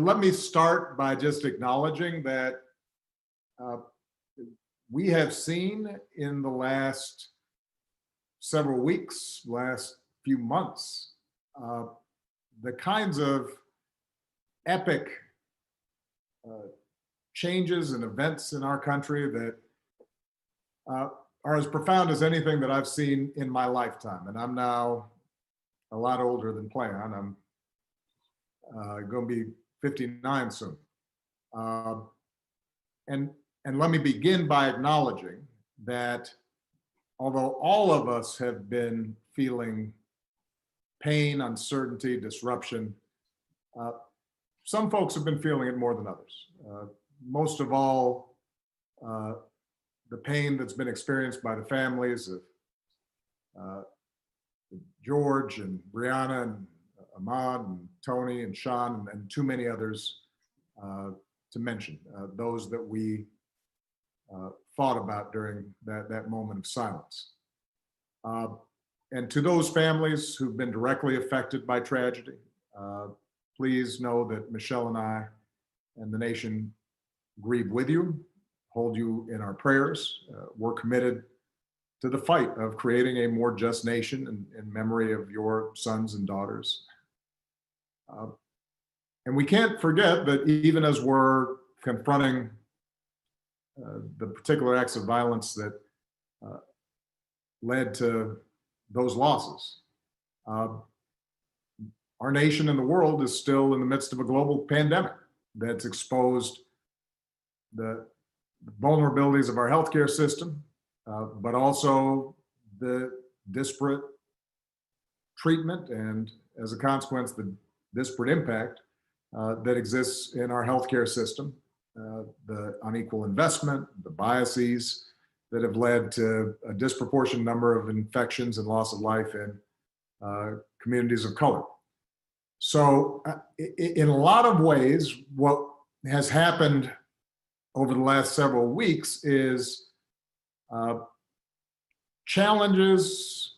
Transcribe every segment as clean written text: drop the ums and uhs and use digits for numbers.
Let me start by just acknowledging that uh, we have seen in the last several weeks, last few months, uh, the kinds of epic uh, changes and events in our country that uh, are as profound as anything that I've seen in my lifetime. And I'm now a lot older than planned. I'm going to be 59 soon. Uh, and and let me begin by acknowledging that although all of us have been feeling pain, uncertainty, disruption, uh, some folks have been feeling it more than others. Most of all, uh, the pain that's been experienced by the families of uh, George and Brianna and Ahmad and Tony and Sean and too many others uh, to mention, those that we thought about during that moment of silence. Uh, and to those families who've been directly affected by tragedy, uh, please know that Michelle and I and the nation grieve with you, hold you in our prayers. We're committed to the fight of creating a more just nation in memory of your sons and daughters. Uh, and we can't forget that even as we're confronting the particular acts of violence that uh, led to those losses, uh, our nation and the world is still in the midst of a global pandemic that's exposed the vulnerabilities of our healthcare system, but also the disparate treatment and, as a consequence, the disparate impact that exists in our healthcare system, the unequal investment, the biases that have led to a disproportionate number of infections and loss of life in communities of color. So, in a lot of ways, what has happened over the last several weeks is challenges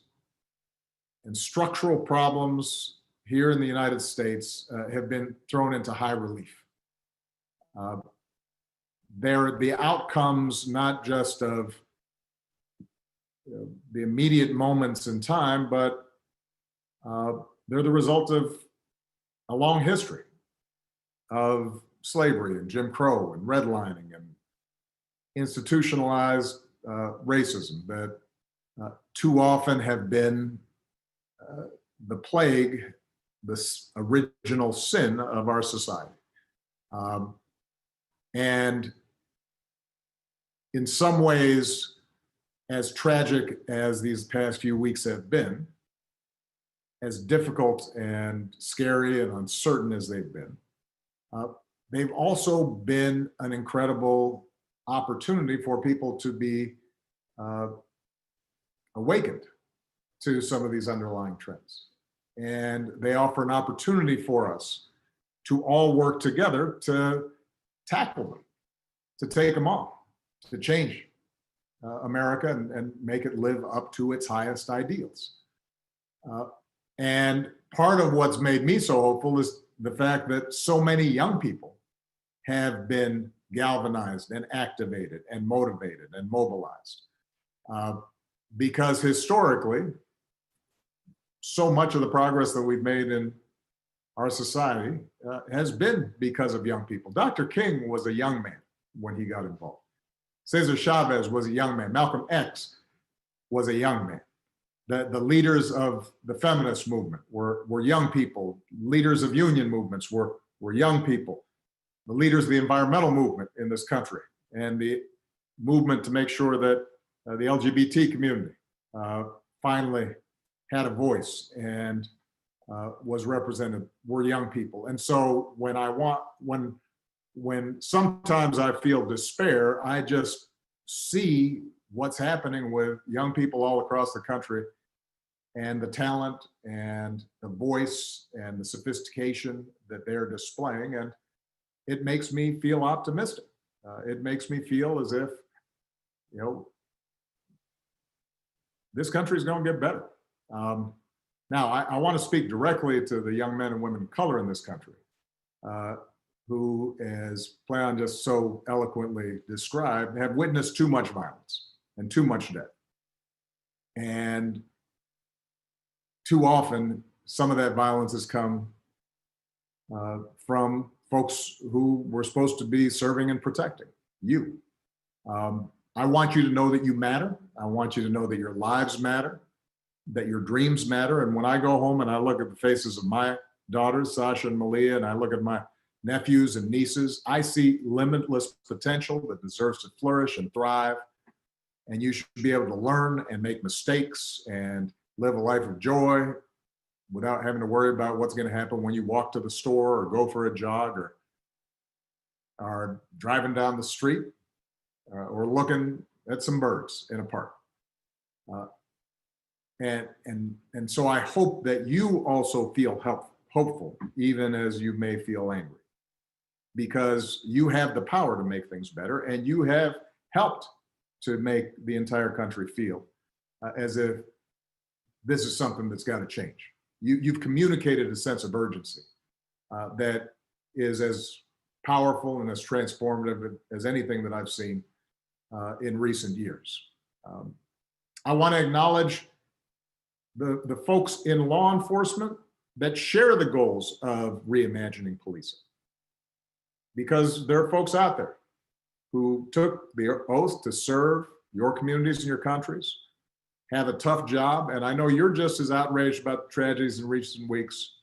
and structural problems here in the United States have been thrown into high relief. Uh, they're the outcomes not just of the immediate moments in time, but they're the result of a long history of slavery and Jim Crow and redlining and institutionalized racism that too often have been the plague, this original sin of our society. And in some ways, as tragic as these past few weeks have been, as difficult and scary and uncertain as they've been, they've also been an incredible opportunity for people to be awakened to some of these underlying trends. And they offer an opportunity for us to all work together to tackle them, to take them on, to change America and make it live up to its highest ideals. And part of what's made me so hopeful is the fact that so many young people have been galvanized and activated and motivated and mobilized. Because historically, so much of the progress that we've made in our society has been because of young people. Dr. King was a young man when he got involved. Cesar Chavez was a young man. Malcolm X was a young man. The leaders of the feminist movement were young people. Leaders of union movements were young people. The leaders of the environmental movement in this country and the movement to make sure that the LGBT community finally had a voice and was represented were young people. And so when sometimes I feel despair, I just see what's happening with young people all across the country and the talent and the voice and the sophistication that they're displaying. And it makes me feel optimistic. It makes me feel as if, this country is going to get better. Now, I want to speak directly to the young men and women of color in this country. who, as Playon just so eloquently described, have witnessed too much violence and too much death. And too often, some of that violence has come from folks who were supposed to be serving and protecting you. I want you to know that you matter. I want you to know that your lives matter, that your dreams matter. And when I go home and I look at the faces of my daughters, Sasha and Malia, and I look at my nephews and nieces, I see limitless potential that deserves to flourish and thrive. And you should be able to learn and make mistakes and live a life of joy without having to worry about what's going to happen when you walk to the store or go for a jog or are driving down the street or looking at some birds in a park. And so I hope that you also feel hopeful, even as you may feel angry, because you have the power to make things better, and you have helped to make the entire country feel as if this is something that's got to change. You've communicated a sense of urgency that is as powerful and as transformative as anything that I've seen in recent years. I want to acknowledge the folks in law enforcement that share the goals of reimagining policing, because there are folks out there who took the oath to serve your communities and your countries, have a tough job, and I know you're just as outraged about the tragedies in recent weeks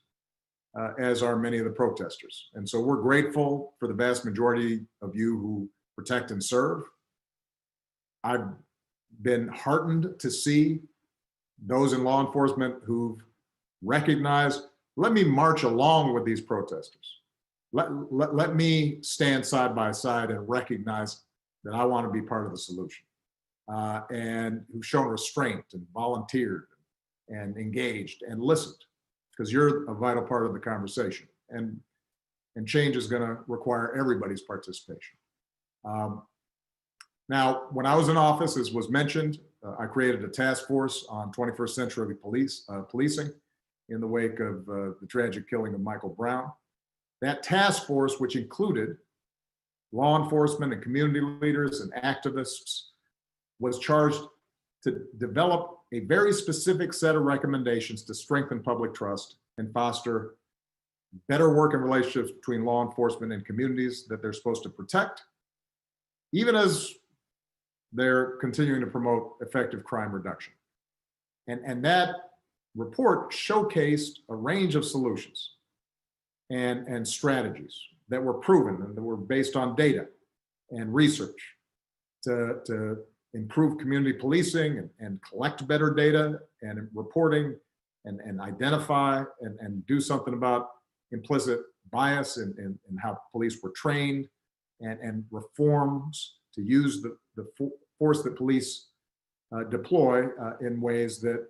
as are many of the protesters. And so we're grateful for the vast majority of you who protect and serve. I've been heartened to see those in law enforcement who've recognized, let me march along with these protesters. Let me stand side by side and recognize that I want to be part of the solution. And who've shown restraint and volunteered and engaged and listened, because you're a vital part of the conversation. And change is going to require everybody's participation. Now, when I was in office, as was mentioned, I created a task force on 21st century policing in the wake of the tragic killing of Michael Brown. That task force, which included law enforcement and community leaders and activists, was charged to develop a very specific set of recommendations to strengthen public trust and foster better working relationships between law enforcement and communities that they're supposed to protect, even as they're continuing to promote effective crime reduction. And that report showcased a range of solutions and strategies that were proven and that were based on data and research to improve community policing and collect better data and reporting and identify and do something about implicit bias in how police were trained and reforms to use the force that police deploy in ways that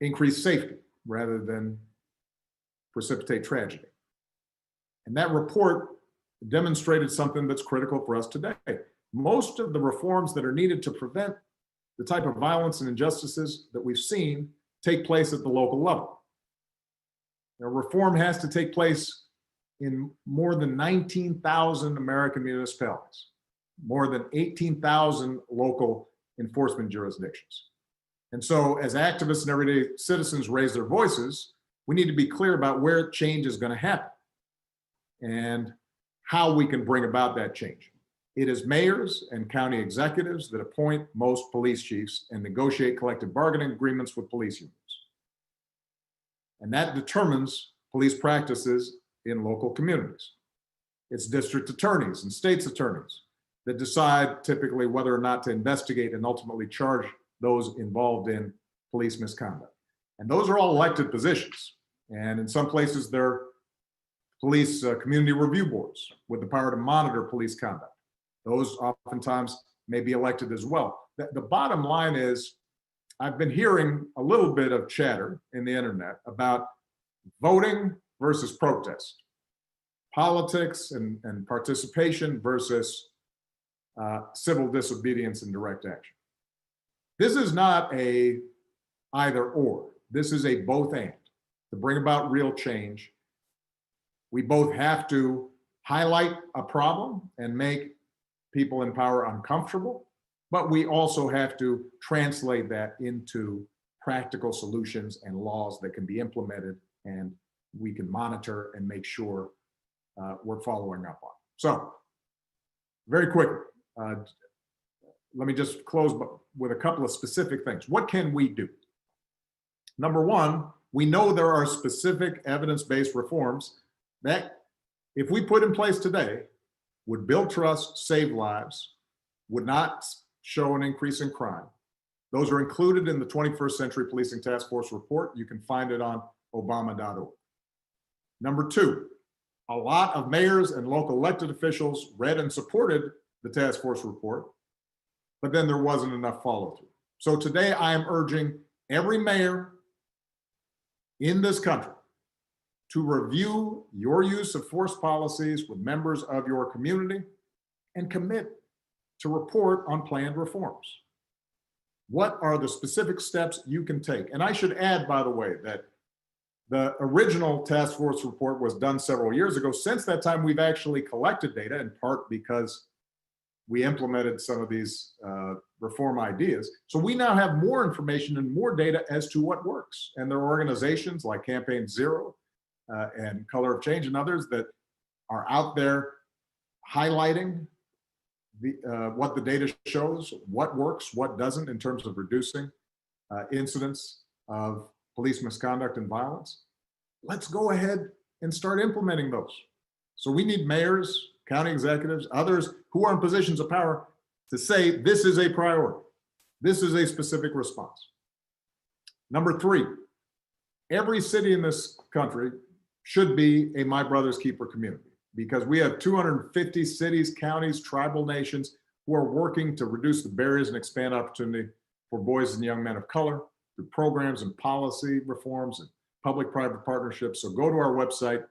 increase safety rather than precipitate tragedy. And that report demonstrated something that's critical for us today. Most of the reforms that are needed to prevent the type of violence and injustices that we've seen take place at the local level. Now, reform has to take place in more than 19,000 American municipalities, more than 18,000 local enforcement jurisdictions. And so as activists and everyday citizens raise their voices, we need to be clear about where change is going to happen and how we can bring about that change. It is mayors and county executives that appoint most police chiefs and negotiate collective bargaining agreements with police unions. And that determines police practices in local communities. It's district attorneys and state's attorneys that decide typically whether or not to investigate and ultimately charge those involved in police misconduct. And those are all elected positions. And in some places, they're police community review boards with the power to monitor police conduct. Those oftentimes may be elected as well. The bottom line is, I've been hearing a little bit of chatter in the internet about voting versus protest, politics and participation versus civil disobedience and direct action. This is not a either or. This is a both and. To bring about real change, We both have to highlight a problem and make people in power uncomfortable, but we also have to translate that into practical solutions and laws that can be implemented and we can monitor and make sure we're following up on. So, very quickly, let me just close with a couple of specific things. What can we do? Number one, we know there are specific evidence-based reforms that, if we put in place today, would build trust, save lives, would not show an increase in crime. Those are included in the 21st Century Policing Task Force report. You can find it on obama.org. Number two, a lot of mayors and local elected officials read and supported the task force report, but then there wasn't enough follow-through. So today I am urging every mayor in this country to review your use of force policies with members of your community and commit to report on planned reforms. What are the specific steps you can take? And I should add, by the way, that the original task force report was done several years ago. Since that time, we've actually collected data, in part because we implemented some of these reform ideas. So we now have more information and more data as to what works. And there are organizations like Campaign Zero and Color of Change and others that are out there highlighting what the data shows, what works, what doesn't in terms of reducing incidents of police misconduct and violence. Let's go ahead and start implementing those. So we need mayors, county executives, others who are in positions of power to say, this is a priority. This is a specific response. Number three, every city in this country should be a My Brother's Keeper community, because we have 250 cities, counties, tribal nations who are working to reduce the barriers and expand opportunity for boys and young men of color through programs and policy reforms and public-private partnerships. So go to our website,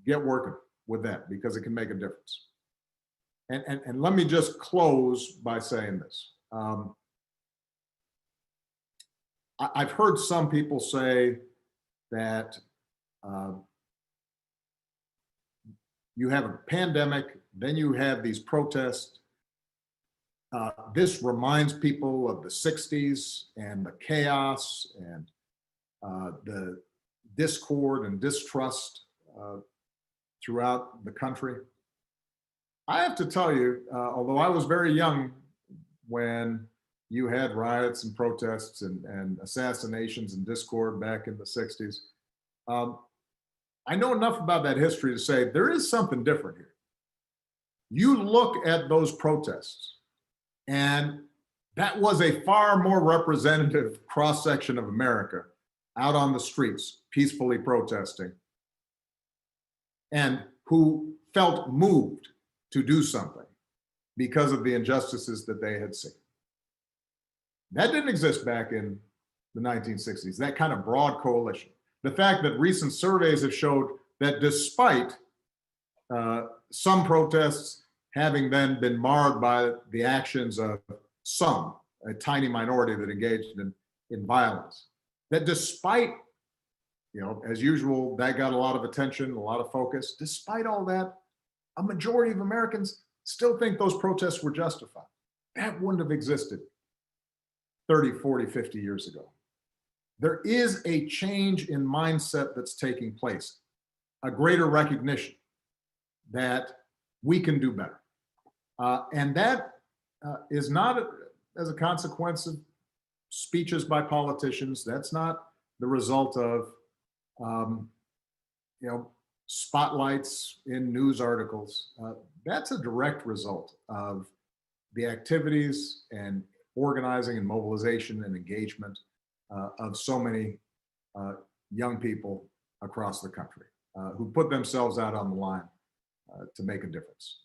get working with that, because it can make a difference. And let me just close by saying this. I've heard some people say that you have a pandemic, then you have these protests. This reminds people of the 60s and the chaos and the discord and distrust throughout the country. I have to tell you, although I was very young when you had riots and protests and assassinations and discord back in the 60s, I know enough about that history to say there is something different here. You look at those protests, and that was a far more representative cross-section of America out on the streets, peacefully protesting, and who felt moved to do something because of the injustices that they had seen. That didn't exist back in the 1960s, that kind of broad coalition. The fact that recent surveys have showed that despite some protests having then been marred by the actions of some, a tiny minority that engaged in violence, that despite, as usual, that got a lot of attention, a lot of focus, despite all that, a majority of Americans still think those protests were justified. That wouldn't have existed 30, 40, 50 years ago. There is a change in mindset that's taking place, a greater recognition that we can do better. And that is not as a consequence of speeches by politicians. That's not the result of, spotlights in news articles. That's a direct result of the activities and organizing and mobilization and engagement of so many young people across the country who put themselves out on the line to make a difference.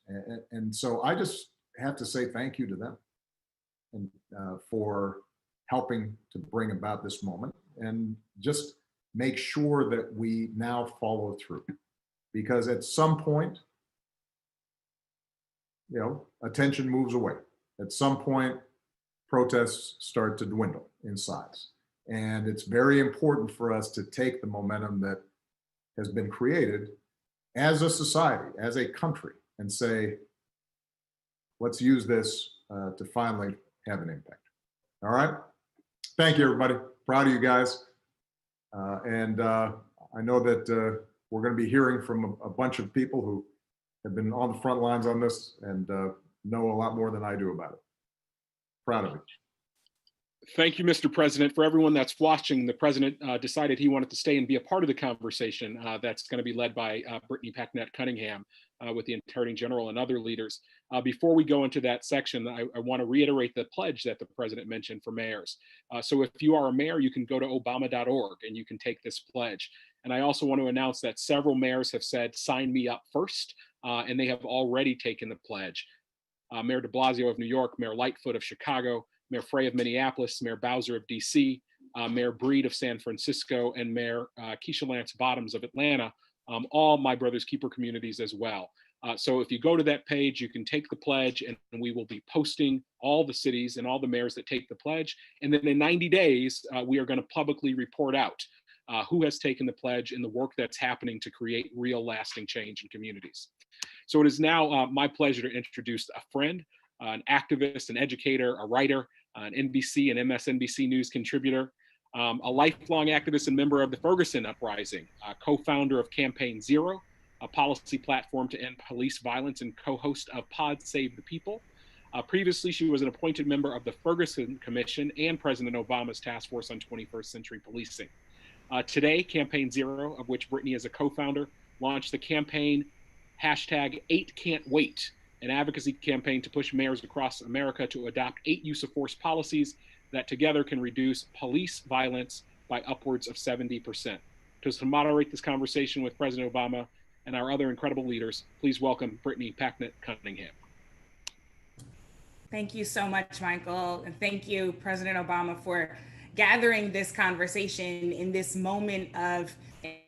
And so I just have to say thank you to them and for helping to bring about this moment, and just make sure that we now follow through. Because at some point, attention moves away. At some point, protests start to dwindle in size. And it's very important for us to take the momentum that has been created as a society, as a country, and say, let's use this to finally have an impact. All right. Thank you, everybody. Proud of you guys. And I know that we're going to be hearing from a bunch of people who have been on the front lines on this and know a lot more than I do about it. Proud of you. Thank you, Mr. President. For everyone that's watching, the president decided he wanted to stay and be a part of the conversation that's going to be led by Brittany Packnett Cunningham with the Attorney General and other leaders. Before we go into that section, I want to reiterate the pledge that the president mentioned for mayors. So if you are a mayor, you can go to obama.org and you can take this pledge. And I also want to announce that several mayors have said, sign me up first, and they have already taken the pledge. Mayor de Blasio of New York, Mayor Lightfoot of Chicago, Mayor Frey of Minneapolis, Mayor Bowser of DC, Mayor Breed of San Francisco, and Mayor Keisha Lance Bottoms of Atlanta, all my brother's keeper communities as well. So if you go to that page, you can take the pledge, and we will be posting all the cities and all the mayors that take the pledge. And then in 90 days, we are going to publicly report out who has taken the pledge and the work that's happening to create real lasting change in communities. So it is now my pleasure to introduce a friend, an activist, an educator, a writer, an NBC and MSNBC News contributor, a lifelong activist and member of the Ferguson Uprising, co-founder of Campaign Zero, a policy platform to end police violence, and co-host of Pod Save the People. Previously, she was an appointed member of the Ferguson Commission and President Obama's Task Force on 21st Century Policing. Today, Campaign Zero, of which Brittany is a co-founder, launched the campaign #8Can'tWait, an advocacy campaign to push mayors across America to adopt 8 use-of-force policies that together can reduce police violence by upwards of 70%. To moderate this conversation with President Obama and our other incredible leaders, please welcome Brittany Packnett Cunningham. Thank you so much, Michael. And thank you, President Obama, for gathering this conversation in this moment of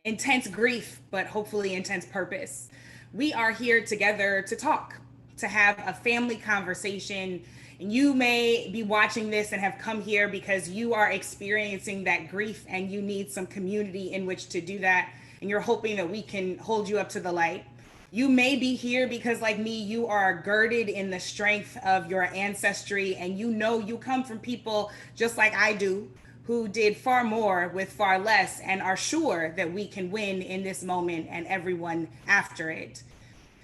intense grief, but hopefully intense purpose. We are here together to talk, to have a family conversation. And you may be watching this and have come here because you are experiencing that grief and you need some community in which to do that. And you're hoping that we can hold you up to the light. You may be here because, like me, you are girded in the strength of your ancestry, and you know you come from people just like I do, who did far more with far less and are sure that we can win in this moment and everyone after it.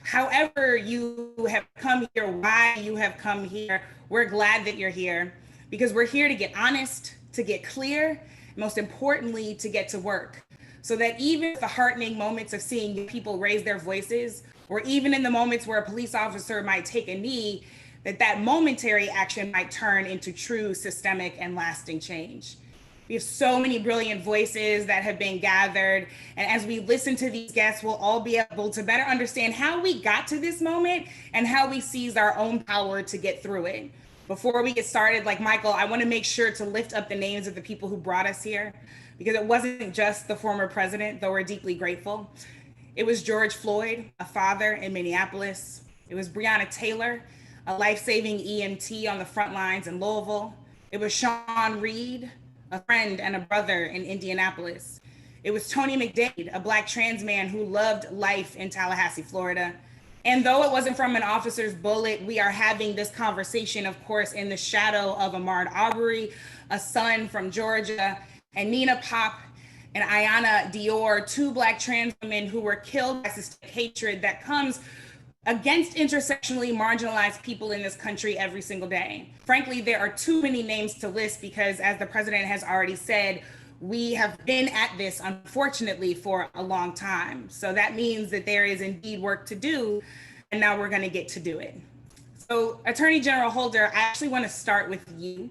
However you have come here, why you have come here, we're glad that you're here, because we're here to get honest, to get clear, most importantly, to get to work. So that even the heartening moments of seeing people raise their voices, or even in the moments where a police officer might take a knee, that momentary action might turn into true systemic and lasting change. We have so many brilliant voices that have been gathered. And as we listen to these guests, we'll all be able to better understand how we got to this moment and how we seized our own power to get through it. Before we get started, like Michael, I want to make sure to lift up the names of the people who brought us here, because it wasn't just the former president, though we're deeply grateful. It was George Floyd, a father in Minneapolis. It was Breonna Taylor, a life-saving EMT on the front lines in Louisville. It was Sean Reed, a friend and a brother in Indianapolis. It was Tony McDade, a Black trans man who loved life in Tallahassee, Florida. And though it wasn't from an officer's bullet, we are having this conversation, of course, in the shadow of Ahmaud Arbery, a son from Georgia, and Nina Pop and Ayanna Dior, 2 Black trans women who were killed by systemic hatred that comes against intersectionally marginalized people in this country every single day. Frankly, there are too many names to list because, as the president has already said, we have been at this, unfortunately, for a long time. So that means that there is indeed work to do, and now we're going to get to do it. So, Attorney General Holder, I actually want to start with you.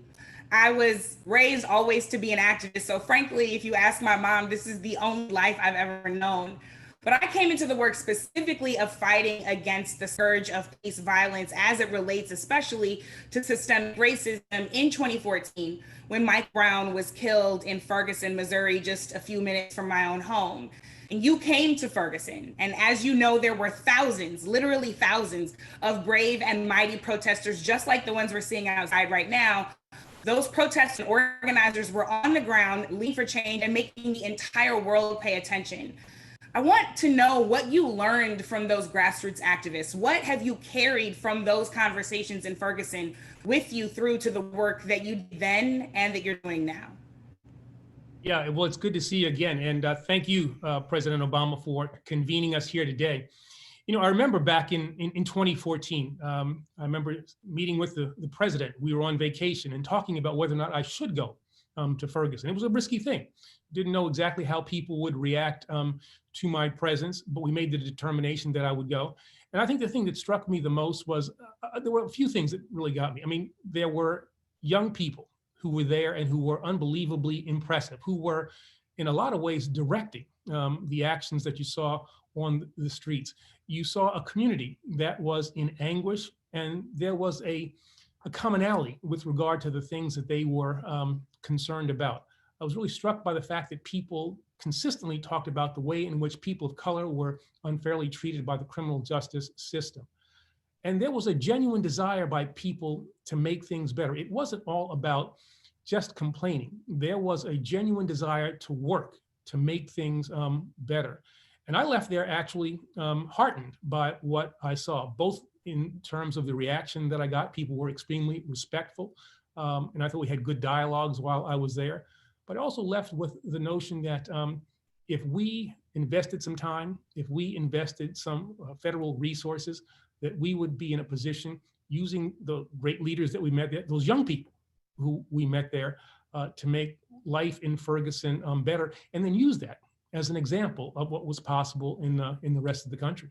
I was raised always to be an activist. So frankly, if you ask my mom, this is the only life I've ever known. But I came into the work specifically of fighting against the scourge of police violence as it relates especially to systemic racism in 2014, when Mike Brown was killed in Ferguson, Missouri, just a few minutes from my own home. And you came to Ferguson. And as you know, there were thousands, literally thousands of brave and mighty protesters, just like the ones we're seeing outside right now. Those protests and organizers were on the ground, leading for change and making the entire world pay attention. I want to know what you learned from those grassroots activists. What have you carried from those conversations in Ferguson with you through to the work that you did then and that you're doing now? Yeah, well, it's good to see you again. And thank you, President Obama, for convening us here today. You know, I remember back in 2014, I remember meeting with the president. We were on vacation and talking about whether or not I should go to Ferguson. It was a risky thing. Didn't know exactly how people would react to my presence, but we made the determination that I would go. And I think the thing that struck me the most was there were a few things that really got me. I mean, there were young people who were there and who were unbelievably impressive, who were in a lot of ways directing the actions that you saw on the streets. You saw a community that was in anguish, and there was a commonality with regard to the things that they were concerned about. I was really struck by the fact that people consistently talked about the way in which people of color were unfairly treated by the criminal justice system. And there was a genuine desire by people to make things better. It wasn't all about just complaining. There was a genuine desire to work, to make things better. And I left there actually heartened by what I saw, both in terms of the reaction that I got. People were extremely respectful. And I thought we had good dialogues while I was there. But I also left with the notion that if we invested some time, if we invested some federal resources, that we would be in a position using the great leaders that we met there, those young people who we met there, to make life in Ferguson better, and then use that as an example of what was possible in the rest of the country.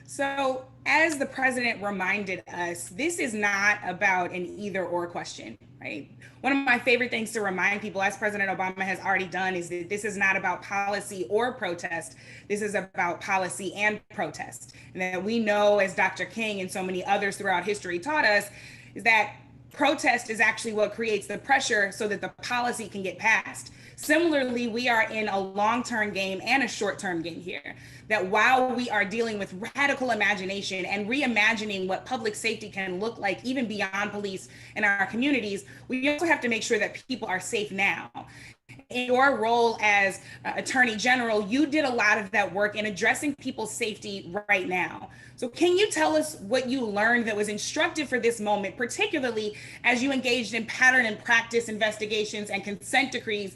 So, as the president reminded us, this is not about an either or question, right? One of my favorite things to remind people, as President Obama has already done, is that this is not about policy or protest. This is about policy and protest. And that we know, as Dr. King and so many others throughout history taught us, is that protest is actually what creates the pressure so that the policy can get passed. Similarly, we are in a long-term game and a short-term game here. That while we are dealing with radical imagination and reimagining what public safety can look like, even beyond police in our communities, we also have to make sure that people are safe now. In your role as Attorney General, you did a lot of that work in addressing people's safety right now. So can you tell us what you learned that was instructive for this moment, particularly as you engaged in pattern and practice investigations and consent decrees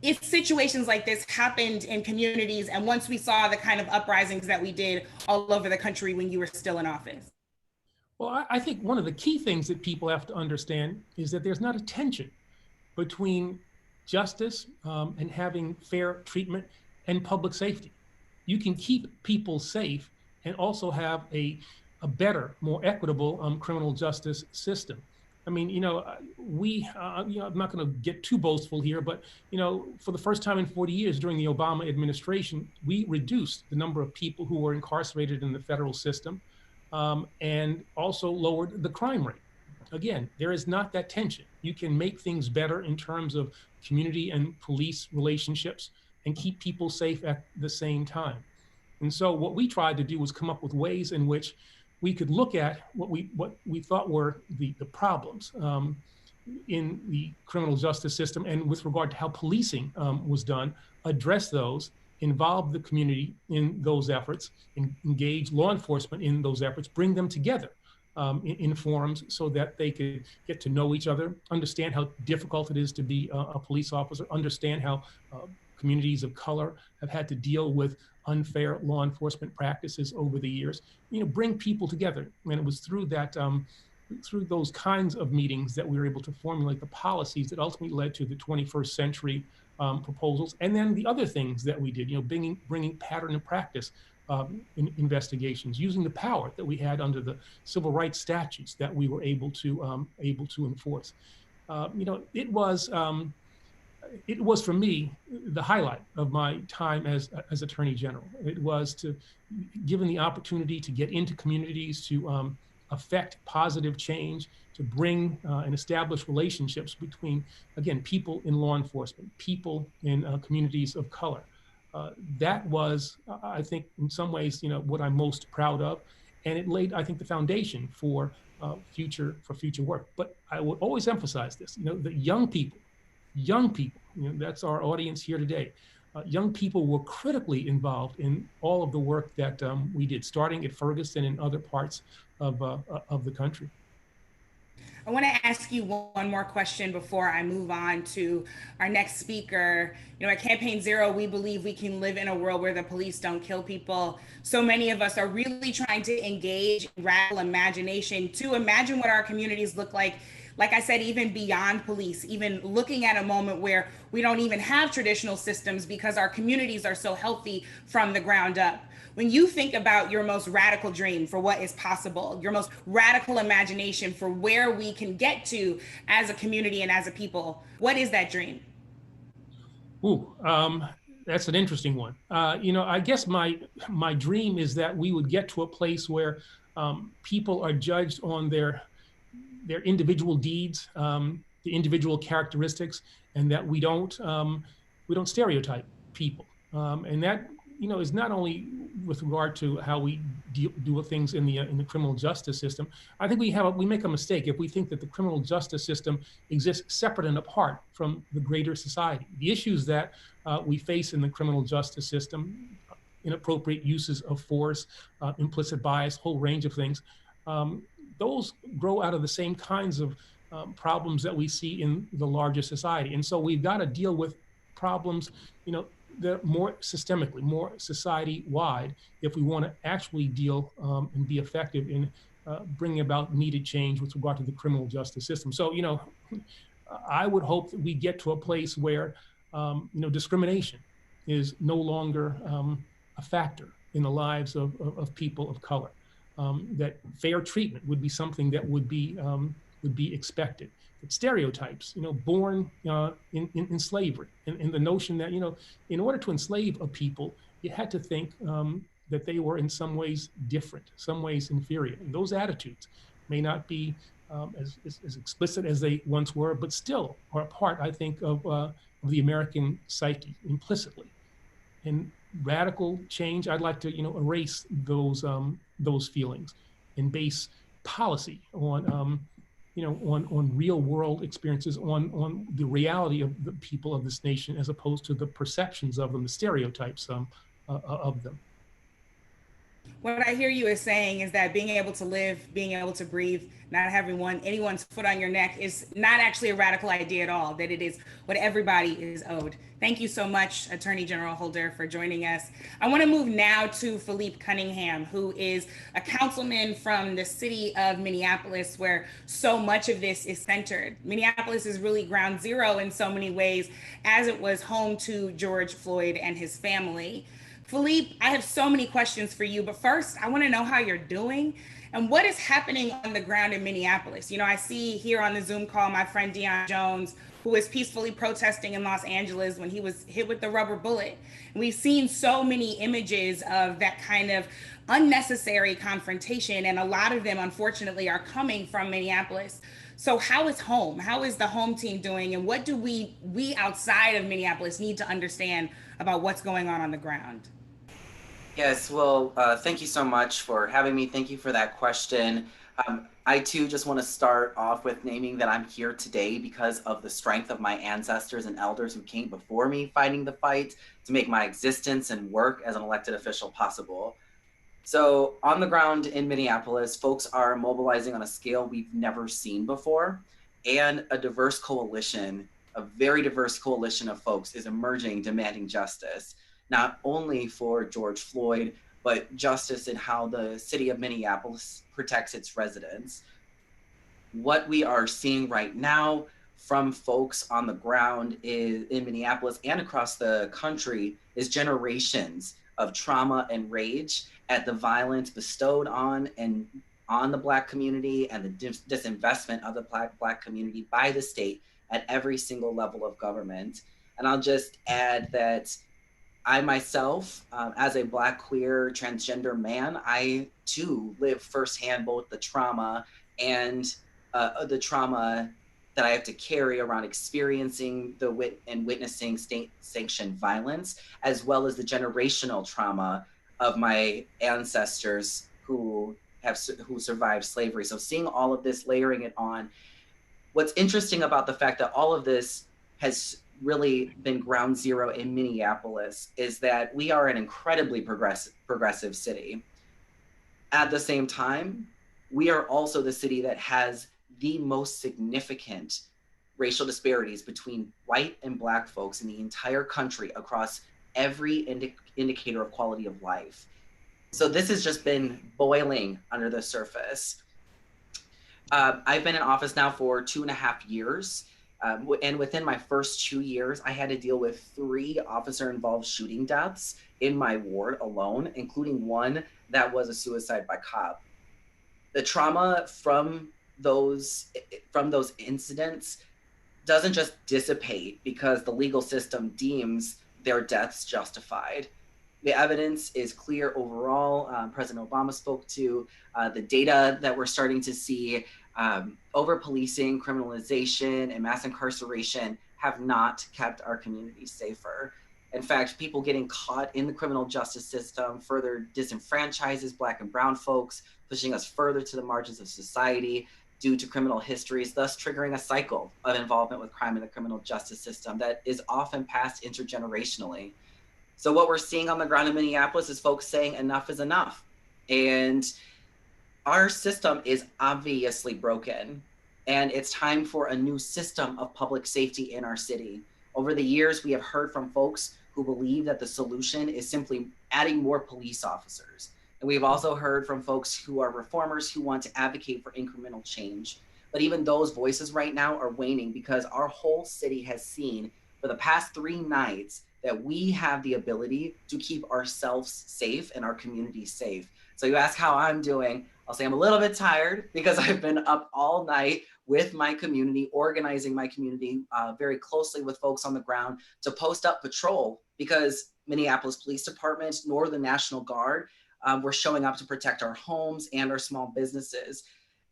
if situations like this happened in communities and once we saw the kind of uprisings that we did all over the country when you were still in office? Well, I think one of the key things that people have to understand is that there's not a tension between justice and having fair treatment and public safety. You can keep people safe and also have a better, more equitable criminal justice system. I mean, I'm not going to get too boastful here, but, for the first time in 40 years during the Obama administration, we reduced the number of people who were incarcerated in the federal system and also lowered the crime rate. Again, there is not that tension. You can make things better in terms of community and police relationships and keep people safe at the same time. And so what we tried to do was come up with ways in which we could look at what we thought were the problems in the criminal justice system, and with regard to how policing was done, address those, involve the community in those efforts, engage law enforcement in those efforts, bring them together in forums so that they could get to know each other, understand how difficult it is to be a police officer, understand how communities of color have had to deal with unfair law enforcement practices over the years, bring people together. And it was through that, through those kinds of meetings that we were able to formulate the policies that ultimately led to the 21st century proposals. And then the other things that we did, bringing pattern and practice in investigations, using the power that we had under the civil rights statutes that we were able to enforce. It was for me the highlight of my time as Attorney General. It was to, given the opportunity to get into communities, to affect positive change, to bring and establish relationships between, again, people in law enforcement, people in communities of color. That was, I think, in some ways, what I'm most proud of. And it laid, I think, the foundation for future work. But I would always emphasize this, that young people, that's our audience here today. Young people were critically involved in all of the work that we did, starting at Ferguson and other parts of the country. I want to ask you one more question before I move on to our next speaker. At Campaign Zero, we believe we can live in a world where the police don't kill people. So many of us are really trying to engage in radical imagination to imagine what our communities look like I said, even beyond police, even looking at a moment where we don't even have traditional systems because our communities are so healthy from the ground up. When you think about your most radical dream for what is possible, your most radical imagination for where we can get to as a community and as a people, what is that dream? That's an interesting one. I guess my dream is that we would get to a place where people are judged on their individual deeds, the individual characteristics, and that we don't stereotype people. And that is not only with regard to how we do things in the criminal justice system. I think we make a mistake if we think that the criminal justice system exists separate and apart from the greater society. The issues that we face in the criminal justice system, inappropriate uses of force, implicit bias, whole range of things, those grow out of the same kinds of problems that we see in the larger society. And so we've got to deal with problems, that more systemically, more society-wide, if we want to actually deal and be effective in bringing about needed change with regard to the criminal justice system. So, I would hope that we get to a place where, discrimination is no longer a factor in the lives of people of color. That fair treatment would be something that would be expected. That stereotypes, born in slavery, and the notion that in order to enslave a people, you had to think that they were in some ways different, some ways inferior. And those attitudes may not be as explicit as they once were, but still are a part, I think, of the American psyche implicitly. And radical change, I'd like to erase those feelings and base policy on on real world experiences, on the reality of the people of this nation, as opposed to the perceptions of them, the stereotypes of them. What I hear you is saying is that being able to live, being able to breathe, not having anyone's foot on your neck is not actually a radical idea at all, that it is what everybody is owed. Thank you so much, Attorney General Holder, for joining us. I want to move now to Philippe Cunningham, who is a councilman from the city of Minneapolis, where so much of this is centered. Minneapolis is really ground zero in so many ways, as it was home to George Floyd and his family. Philippe, I have so many questions for you, but first I want to know how you're doing and what is happening on the ground in Minneapolis. I see here on the Zoom call my friend Deion Jones, who is peacefully protesting in Los Angeles when he was hit with the rubber bullet. And we've seen so many images of that kind of unnecessary confrontation, and a lot of them, unfortunately, are coming from Minneapolis. So how is home? How is the home team doing? And what do we outside of Minneapolis need to understand about what's going on the ground? Yes, well, thank you so much for having me. Thank you for that question. I too just want to start off with naming that I'm here today because of the strength of my ancestors and elders who came before me fighting the fight to make my existence and work as an elected official possible. So on the ground in Minneapolis, folks are mobilizing on a scale we've never seen before, and a diverse coalition, a very diverse coalition of folks is emerging demanding justice, not only for George Floyd, but justice in how the city of Minneapolis protects its residents. What we are seeing right now from folks on the ground in Minneapolis and across the country is generations of trauma and rage at the violence bestowed on the Black community and the disinvestment of the Black community by the state at every single level of government. And I'll just add that I myself, as a Black, queer, transgender man, I too live firsthand both the trauma and the trauma that I have to carry around experiencing and witnessing state-sanctioned violence, as well as the generational trauma of my ancestors who who survived slavery. So seeing all of this, layering it on, what's interesting about the fact that all of this has really been ground zero in Minneapolis is that we are an incredibly progressive city. At the same time, we are also the city that has the most significant racial disparities between white and Black folks in the entire country across every indicator of quality of life. So this has just been boiling under the surface. I've been in office now for 2.5 years. And within my first 2 years, I had to deal with 3 officer-involved shooting deaths in my ward alone, including one that was a suicide by cop. The trauma from those incidents doesn't just dissipate because the legal system deems their deaths justified. The evidence is clear overall. President Obama spoke to the data that we're starting to see. Over-policing, criminalization, and mass incarceration have not kept our communities safer. In fact, people getting caught in the criminal justice system further disenfranchises Black and brown folks, pushing us further to the margins of society due to criminal histories, thus triggering a cycle of involvement with crime in the criminal justice system that is often passed intergenerationally. So what we're seeing on the ground in Minneapolis is folks saying enough is enough. And our system is obviously broken, and it's time for a new system of public safety in our city. Over the years, we have heard from folks who believe that the solution is simply adding more police officers. And we've also heard from folks who are reformers who want to advocate for incremental change. But even those voices right now are waning because our whole city has seen for the past 3 nights that we have the ability to keep ourselves safe and our community safe. So you ask how I'm doing. I'll say I'm a little bit tired because I've been up all night with my community, organizing my community very closely with folks on the ground to post up patrol because Minneapolis Police Department nor the National Guard were showing up to protect our homes and our small businesses.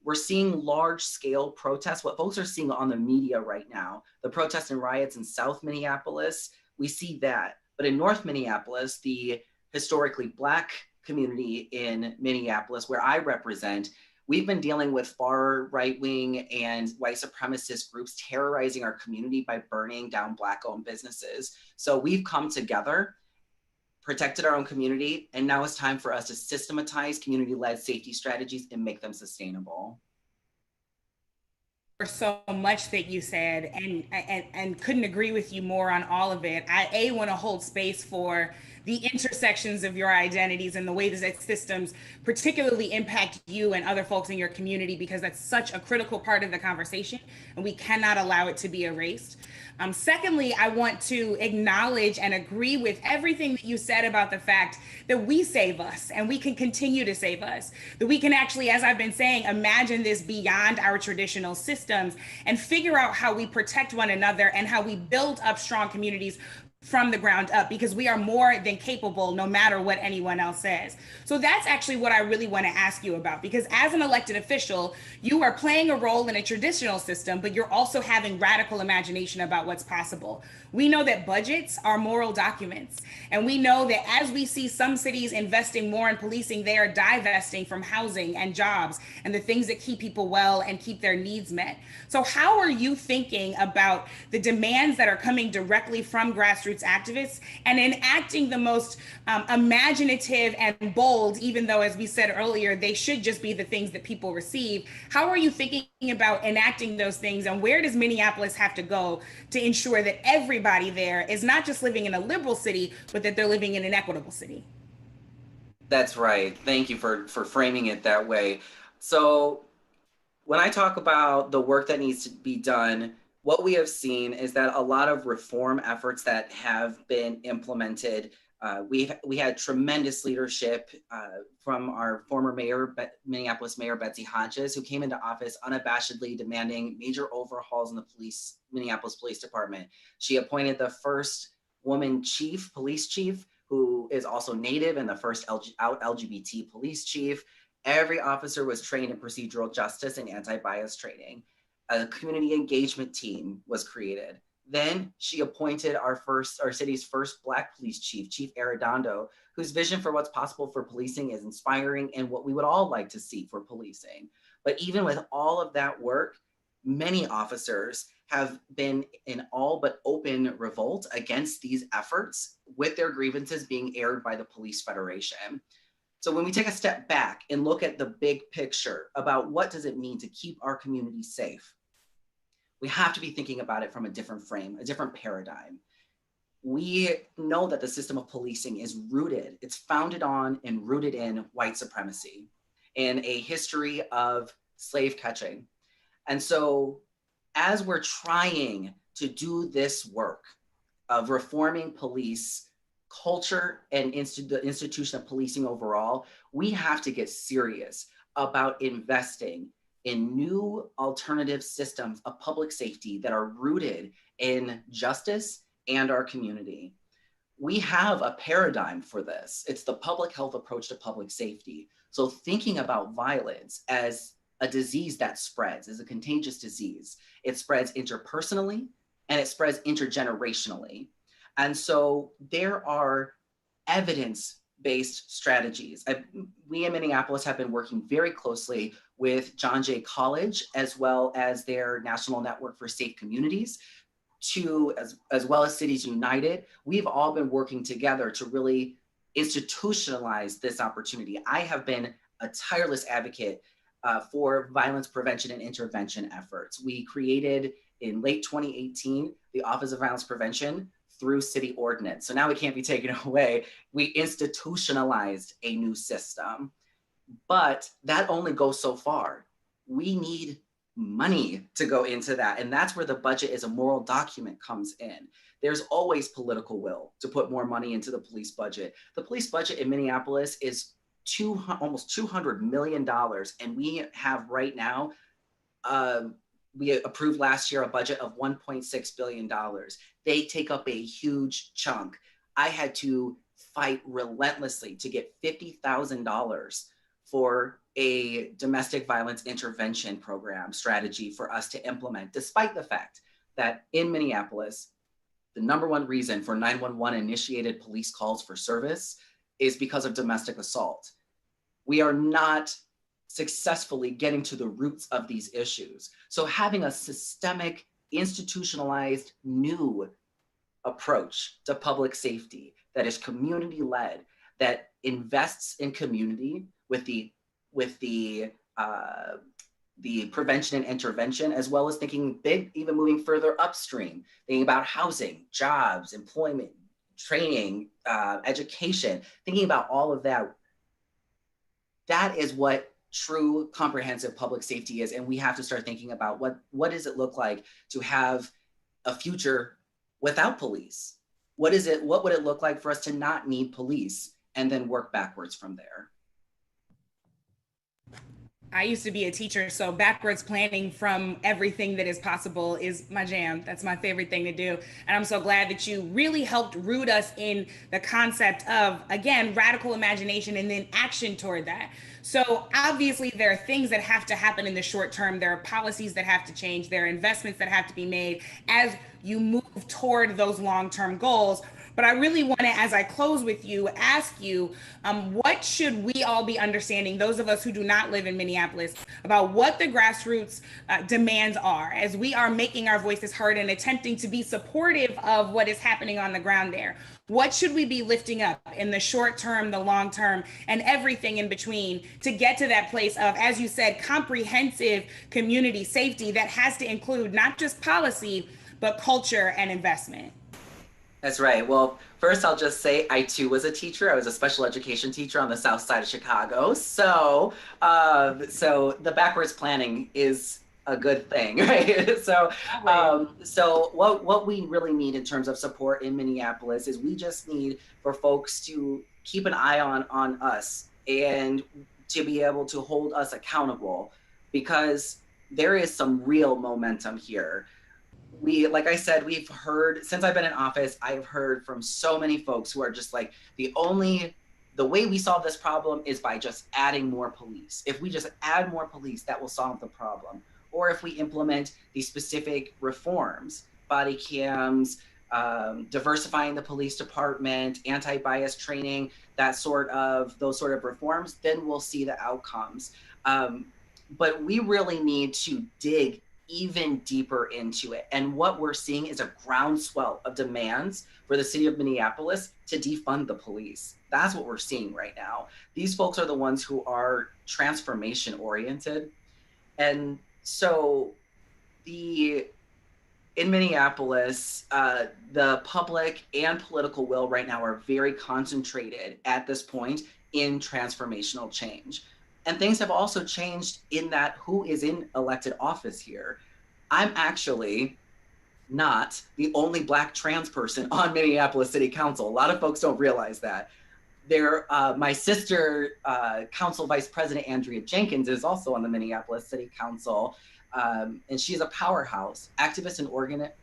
We're seeing large scale protests, what folks are seeing on the media right now, the protests and riots in South Minneapolis, we see that. But in North Minneapolis, the historically Black community in Minneapolis, where I represent, we've been dealing with far right-wing and white supremacist groups terrorizing our community by burning down Black-owned businesses. So we've come together, protected our own community, and now it's time for us to systematize community-led safety strategies and make them sustainable. For so much that you said, and couldn't agree with you more on all of it. I want to hold space for the intersections of your identities and the ways that systems particularly impact you and other folks in your community, because that's such a critical part of the conversation and we cannot allow it to be erased. Secondly, I want to acknowledge and agree with everything that you said about the fact that we save us and we can continue to save us, that we can actually, as I've been saying, imagine this beyond our traditional systems and figure out how we protect one another and how we build up strong communities from the ground up, because we are more than capable no matter what anyone else says. So that's actually what I really want to ask you about, because as an elected official, you are playing a role in a traditional system, but you're also having radical imagination about what's possible. We know that budgets are moral documents, and we know that as we see some cities investing more in policing, they are divesting from housing and jobs and the things that keep people well and keep their needs met. So how are you thinking about the demands that are coming directly from grassroots activists and enacting the most imaginative and bold, even though, as we said earlier, they should just be the things that people receive? How are you thinking about enacting those things, and where does Minneapolis have to go to ensure that everybody there is not just living in a liberal city, but that they're living in an equitable city? That's right. Thank you for framing it that way. So when I talk about the work that needs to be done, what we have seen is that a lot of reform efforts that have been implemented, we had tremendous leadership from our former mayor, Minneapolis Mayor Betsy Hodges, who came into office unabashedly demanding major overhauls in the Minneapolis Police Department. She appointed the first woman police chief, who is also Native, and the first out LGBT police chief. Every officer was trained in procedural justice and anti-bias training. A community engagement team was created. Then she appointed our city's first Black police chief, Chief Arredondo, whose vision for what's possible for policing is inspiring and what we would all like to see for policing. But even with all of that work, many officers have been in all but open revolt against these efforts, with their grievances being aired by the Police Federation. So when we take a step back and look at the big picture about what does it mean to keep our community safe, we have to be thinking about it from a different frame, a different paradigm. We know that the system of policing is rooted, it's founded on and rooted in white supremacy and a history of slave catching. And so as we're trying to do this work of reforming police culture and the institution of policing overall, we have to get serious about investing in new alternative systems of public safety that are rooted in justice and our community. We have a paradigm for this. It's the public health approach to public safety. So thinking about violence as a disease that spreads, as a contagious disease, it spreads interpersonally and it spreads intergenerationally. And so there are evidence-based strategies. We in Minneapolis have been working very closely with John Jay College, as well as their National Network for Safe Communities, as well as Cities United. We've all been working together to really institutionalize this opportunity. I have been a tireless advocate for violence prevention and intervention efforts. We created in late 2018, the Office of Violence Prevention through city ordinance. So now it can't be taken away. We institutionalized a new system, but that only goes so far. We need money to go into that. And that's where the budget as a moral document comes in. There's always political will to put more money into the police budget. The police budget in Minneapolis is almost $200 million. And we have right now, we approved last year a budget of $1.6 billion. They take up a huge chunk. I had to fight relentlessly to get $50,000 for a domestic violence intervention program strategy for us to implement, despite the fact that in Minneapolis, the #1 reason for 911 initiated police calls for service is because of domestic assault. We are not successfully getting to the roots of these issues. So having a systemic, institutionalized, new approach to public safety that is community-led, that invests in community with the prevention and intervention, as well as thinking big, even moving further upstream, thinking about housing, jobs, employment, training, education, thinking about all of that. That is what true comprehensive public safety is. And we have to start thinking about what does it look like to have a future without police? What would it look like for us to not need police, and then work backwards from there? I used to be a teacher, so backwards planning from everything that is possible is my jam. That's my favorite thing to do. And I'm so glad that you really helped root us in the concept of, again, radical imagination and then action toward that. So obviously there are things that have to happen in the short term. There are policies that have to change. There are investments that have to be made as you move toward those long-term goals. But I really want to, as I close with you, ask you, what should we all be understanding, those of us who do not live in Minneapolis, about what the grassroots demands are as we are making our voices heard and attempting to be supportive of what is happening on the ground there? What should we be lifting up in the short term, the long term, and everything in between to get to that place of, as you said, comprehensive community safety that has to include not just policy, but culture and investment? That's right. Well, first I'll just say I too was a teacher. I was a special education teacher on the south side of Chicago. So the backwards planning is a good thing, right? So what we really need in terms of support in Minneapolis is we just need for folks to keep an eye on us and to be able to hold us accountable, because there is some real momentum here. Like I said, we've heard, since I've been in office, I've heard from so many folks who are just like, the way we solve this problem is by just adding more police. If we just add more police, that will solve the problem. Or if we implement these specific reforms body cams, diversifying the police department, anti-bias training, those sort of reforms, then we'll see the outcomes. But we really need to dig even deeper into it. And what we're seeing is a groundswell of demands for the city of Minneapolis to defund the police. That's what we're seeing right now. These folks are the ones who are transformation oriented. And so in Minneapolis, the public and political will right now are very concentrated at this point in transformational change. And things have also changed in that who is in elected office here. I'm actually not the only Black trans person on Minneapolis City Council. A lot of folks don't realize that. My sister, Council Vice President Andrea Jenkins, is also on the Minneapolis City Council, and she's a powerhouse. Activists and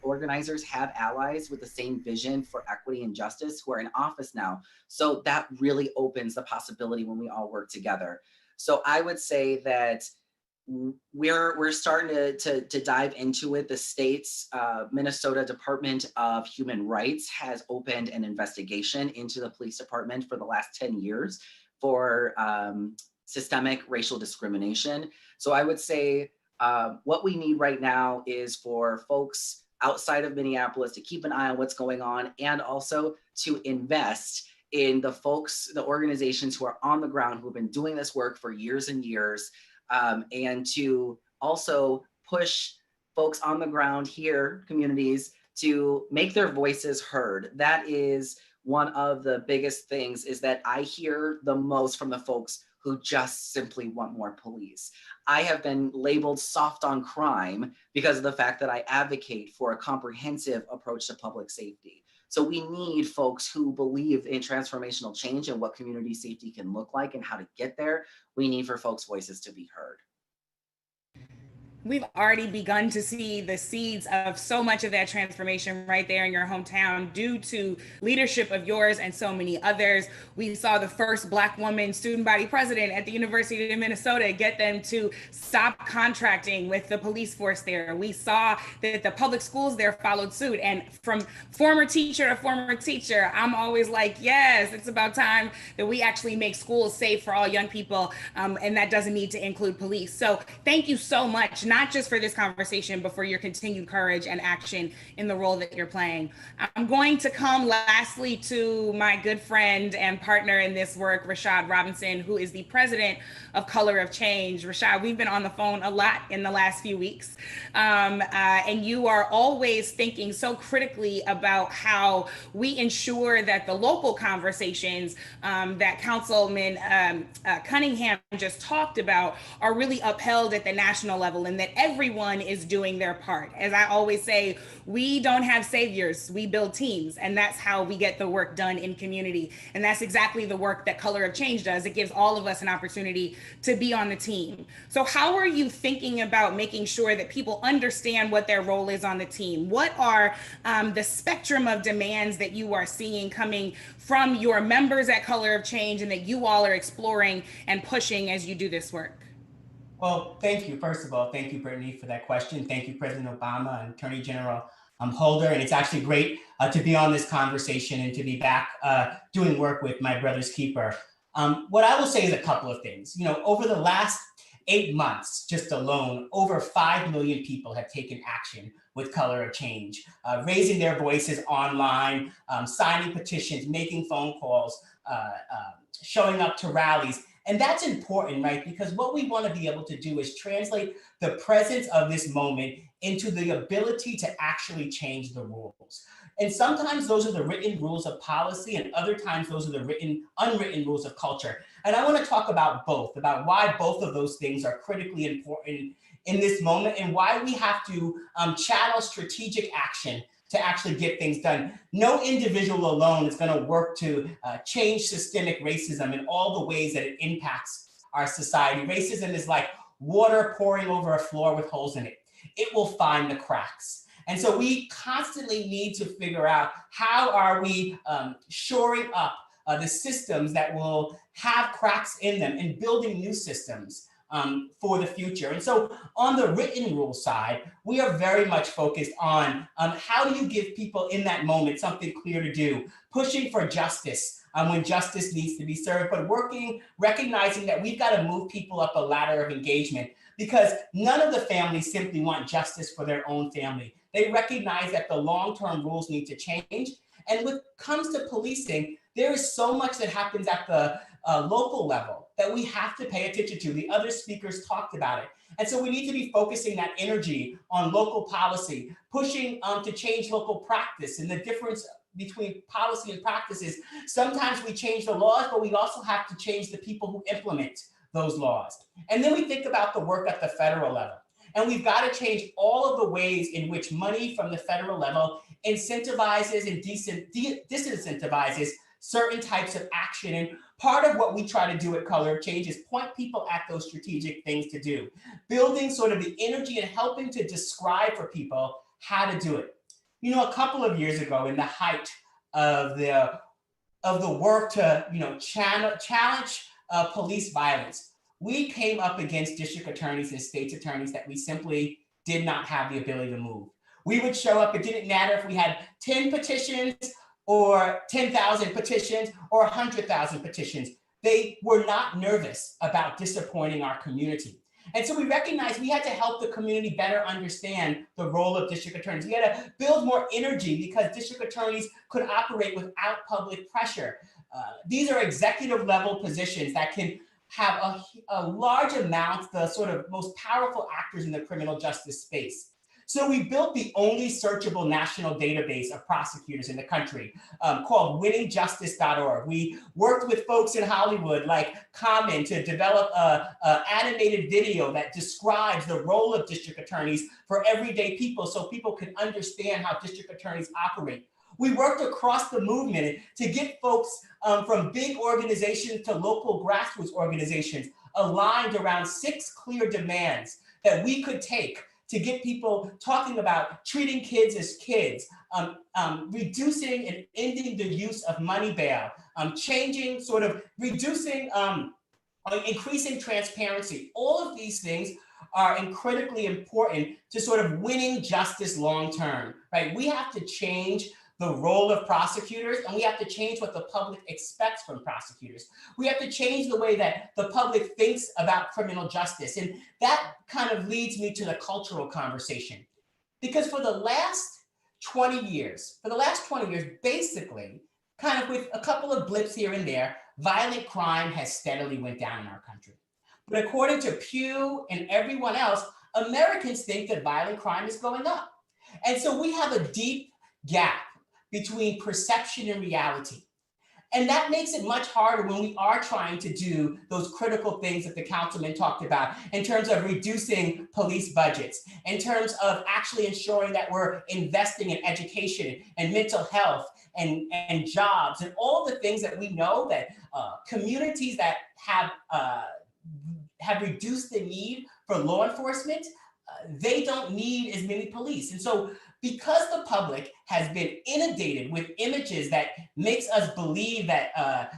organizers have allies with the same vision for equity and justice who are in office now. So that really opens the possibility when we all work together. So I would say that we're starting to dive into it. The state's Minnesota Department of Human Rights has opened an investigation into the police department for the last 10 years for systemic racial discrimination. So I would say what we need right now is for folks outside of Minneapolis to keep an eye on what's going on, and also to invest in the folks, the organizations who are on the ground, who have been doing this work for years and years, and to also push folks on the ground here, communities, to make their voices heard. That is one of the biggest things, is that I hear the most from the folks who just simply want more police. I have been labeled soft on crime because of the fact that I advocate for a comprehensive approach to public safety. So we need folks who believe in transformational change and what community safety can look like and how to get there. We need for folks' voices to be heard. We've already begun to see the seeds of so much of that transformation right there in your hometown due to leadership of yours and so many others. We saw the first Black woman student body president at the University of Minnesota get them to stop contracting with the police force there. We saw that the public schools there followed suit. And from former teacher to former teacher, I'm always like, yes, it's about time that we actually make schools safe for all young people. And that doesn't need to include police. So thank you so much, not just for this conversation, but for your continued courage and action in the role that you're playing. I'm going to come lastly to my good friend and partner in this work, Rashad Robinson, who is the president of Color of Change. Rashad, we've been on the phone a lot in the last few weeks, and you are always thinking so critically about how we ensure that the local conversations that Councilman Cunningham just talked about are really upheld at the national level, and that everyone is doing their part. As I always say, we don't have saviors, we build teams, and that's how we get the work done in community. And that's exactly the work that Color of Change does. It gives all of us an opportunity to be on the team. So how are you thinking about making sure that people understand what their role is on the team? What are the spectrum of demands that you are seeing coming from your members at Color of Change and that you all are exploring and pushing as you do this work? Well, thank you. First of all, thank you, Brittany, for that question. Thank you, President Obama and Attorney General Holder. And it's actually great to be on this conversation and to be back doing work with my brother's keeper. What I will say is a couple of things. You know, over the last 8 months, just alone, over 5 million people have taken action with Color of Change, raising their voices online, signing petitions, making phone calls, showing up to rallies. And that's important, right? Because what we want to be able to do is translate the presence of this moment into the ability to actually change the rules. And sometimes those are the written rules of policy, and other times those are the unwritten rules of culture. And I want to talk about both, about why both of those things are critically important in this moment, and why we have to channel strategic action to actually get things done. No individual alone is going to work to change systemic racism in all the ways that it impacts our society. Racism is like water pouring over a floor with holes in it. It will find the cracks. And so we constantly need to figure out how are we shoring up the systems that will have cracks in them and building new systems for the future. And so on the written rule side, we are very much focused on how do you give people in that moment something clear to do, pushing for justice when justice needs to be served, but recognizing that we've got to move people up a ladder of engagement, because none of the families simply want justice for their own family. They recognize that the long-term rules need to change. And when it comes to policing, there is so much that happens at the local level that we have to pay attention to. The other speakers talked about it. And so we need to be focusing that energy on local policy, pushing to change local practice. And the difference between policy and practice is sometimes we change the laws, but we also have to change the people who implement those laws. And then we think about the work at the federal level. And we've got to change all of the ways in which money from the federal level incentivizes and disincentivizes certain types of action. And part of what we try to do at Color of Change is point people at those strategic things to do, building sort of the energy and helping to describe for people how to do it. You know, a couple of years ago, in the height of the work to challenge police violence, we came up against district attorneys and state's attorneys that we simply did not have the ability to move. We would show up, it didn't matter if we had 10 petitions or 10,000 petitions or 100,000 petitions. They were not nervous about disappointing our community. And so we recognized we had to help the community better understand the role of district attorneys. We had to build more energy because district attorneys could operate without public pressure. These are executive level positions that can have a large amount, the sort of most powerful actors in the criminal justice space. So we built the only searchable national database of prosecutors in the country called winningjustice.org. We worked with folks in Hollywood like Common to develop an animated video that describes the role of district attorneys for everyday people so people can understand how district attorneys operate. We worked across the movement to get folks from big organizations to local grassroots organizations aligned around 6 clear demands that we could take to get people talking about treating kids as kids, reducing and ending the use of money bail, increasing transparency. All of these things are critically important to sort of winning justice long-term, right? We have to change the role of prosecutors, and we have to change what the public expects from prosecutors. We have to change the way that the public thinks about criminal justice. And that kind of leads me to the cultural conversation. Because for the last 20 years, basically, kind of with a couple of blips here and there, violent crime has steadily went down in our country. But according to Pew and everyone else, Americans think that violent crime is going up. And so we have a deep gap between perception and reality. And that makes it much harder when we are trying to do those critical things that the councilman talked about in terms of reducing police budgets, in terms of actually ensuring that we're investing in education and mental health and jobs and all the things that we know that communities that have reduced the need for law enforcement, they don't need as many police. And so because the public has been inundated with images that makes us believe that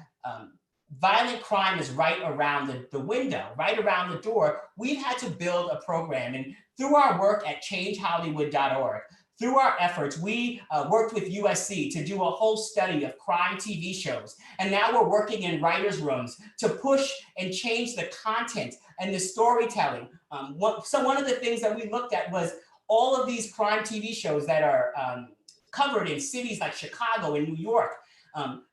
violent crime is right around the window, right around the door, we've had to build a program. And through our work at changehollywood.org, through our efforts, we worked with USC to do a whole study of crime TV shows. And now we're working in writers' rooms to push and change the content and the storytelling. So one of the things that we looked at was all of these crime TV shows that are covered in cities like Chicago and New York,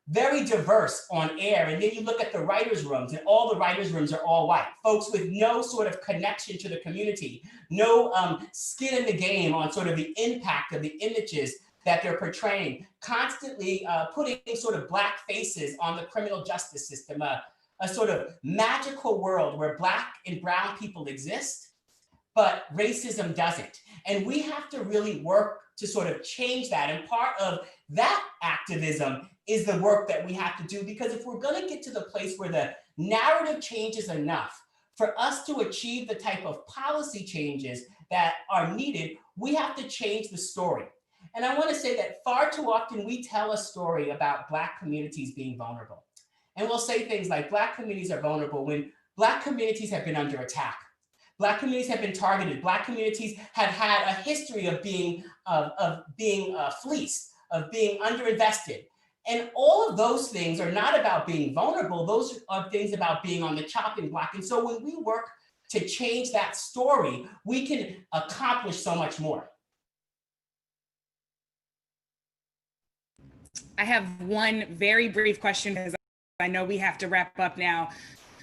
very diverse on air. And then you look at the writers' rooms, and all the writers' rooms are all white. Folks with no sort of connection to the community, no skin in the game on sort of the impact of the images that they're portraying, constantly putting sort of black faces on the criminal justice system, a sort of magical world where Black and brown people exist, but racism doesn't. And we have to really work to sort of change that. And part of that activism is the work that we have to do, because if we're going to get to the place where the narrative changes enough for us to achieve the type of policy changes that are needed, we have to change the story. And I want to say that far too often we tell a story about Black communities being vulnerable. And we'll say things like Black communities are vulnerable when Black communities have been under attack. Black communities have been targeted. Black communities have had a history of being fleeced, of being underinvested. And all of those things are not about being vulnerable. Those are things about being on the chopping block. And so when we work to change that story, we can accomplish so much more. I have one very brief question because I know we have to wrap up now.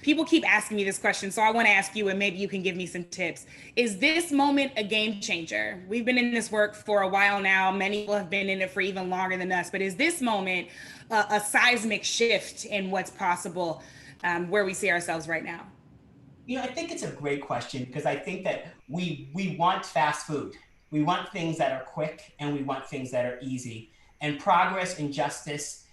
People keep asking me this question, so I want to ask you, and maybe you can give me some tips. Is this moment a game changer? We've been in this work for a while now. Many people have been in it for even longer than us, but is this moment a seismic shift in what's possible where we see ourselves right now? You know, I think it's a great question because I think that we want fast food. We want things that are quick and we want things that are easy. And progress and justice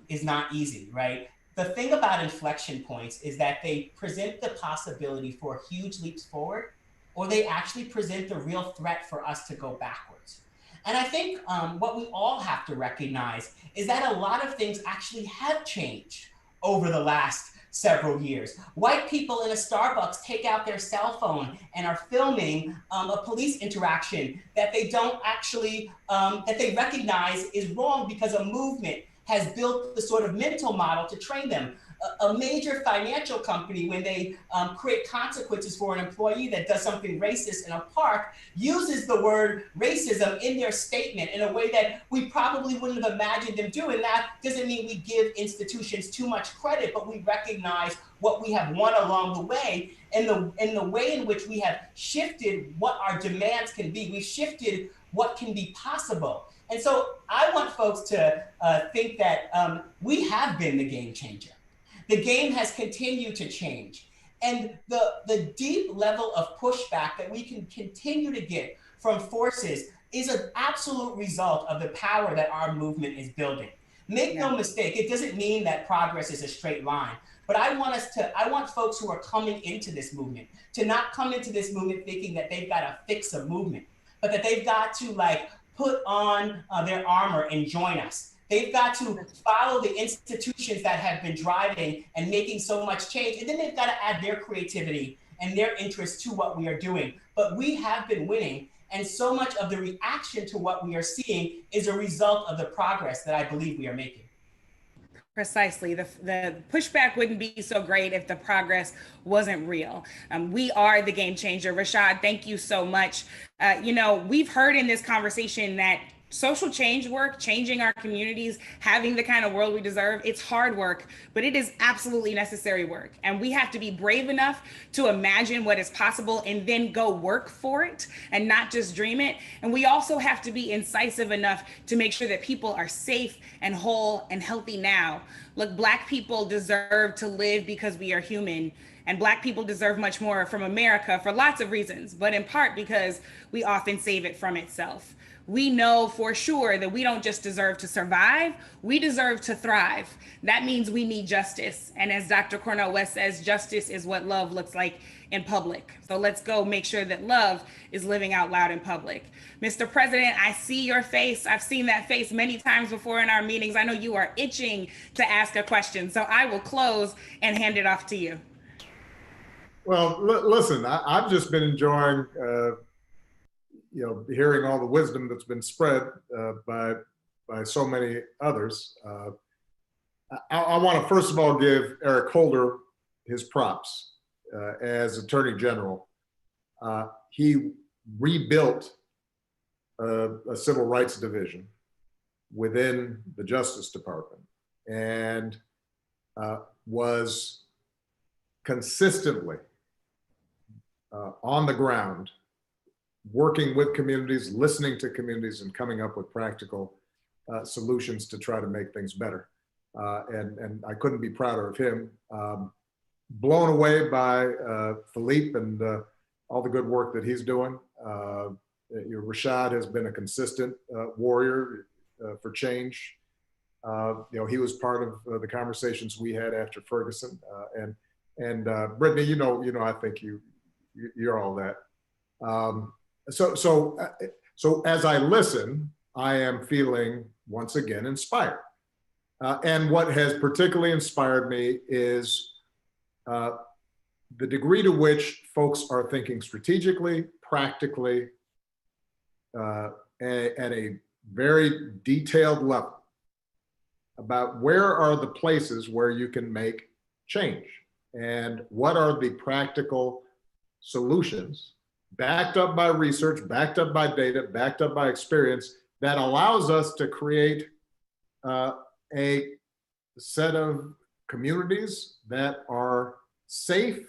is not easy, right? The thing about inflection points is that they present the possibility for huge leaps forward, or they actually present the real threat for us to go backwards. And I think what we all have to recognize is that a lot of things actually have changed over the last several years. White people in a Starbucks take out their cell phone and are filming a police interaction that they don't actually, that they recognize is wrong because a movement has built the sort of mental model to train them. A major financial company, when they create consequences for an employee that does something racist in a park, uses the word racism in their statement in a way that we probably wouldn't have imagined them doing. That doesn't mean we give institutions too much credit, but we recognize what we have won along the way and the way in which we have shifted what our demands can be. We've shifted what can be possible. And so I want folks to think that we have been the game changer. The game has continued to change. And the deep level of pushback that we can continue to get from forces is an absolute result of the power that our movement is building. Make no mistake, it doesn't mean that progress is a straight line. But I want folks who are coming into this movement to not come into this movement thinking that they've got to fix a movement, but that they've got to put on their armor and join us. They've got to follow the institutions that have been driving and making so much change. And then they've got to add their creativity and their interest to what we are doing. But we have been winning. And so much of the reaction to what we are seeing is a result of the progress that I believe we are making. Precisely. The pushback wouldn't be so great if the progress wasn't real. We are the game changer. Rashad, thank you so much. We've heard in this conversation that social change work, changing our communities, having the kind of world we deserve, it's hard work, but it is absolutely necessary work. And we have to be brave enough to imagine what is possible and then go work for it and not just dream it. And we also have to be incisive enough to make sure that people are safe and whole and healthy now. Look, Black people deserve to live because we are human. And Black people deserve much more from America for lots of reasons, but in part because we often save it from itself. We know for sure that we don't just deserve to survive, we deserve to thrive. That means we need justice. And as Dr. Cornel West says, justice is what love looks like in public. So let's go make sure that love is living out loud in public. Mr. President, I see your face. I've seen that face many times before in our meetings. I know you are itching to ask a question. So I will close and hand it off to you. Well, listen, I've just been enjoying hearing all the wisdom that's been spread by so many others. I want to first of all give Eric Holder his props as Attorney General. He rebuilt a civil rights division within the Justice Department and was consistently on the ground, working with communities, listening to communities, and coming up with practical solutions to try to make things better. And I couldn't be prouder of him. Blown away by Philippe and all the good work that he's doing. Rashad has been a consistent warrior for change. He was part of the conversations we had after Ferguson. And Brittany, I think you're all that. So as I listen, I am feeling once again inspired. And what has particularly inspired me is the degree to which folks are thinking strategically, practically, at a very detailed level about where are the places where you can make change and what are the practical solutions backed up by research, backed up by data, backed up by experience that allows us to create a set of communities that are safe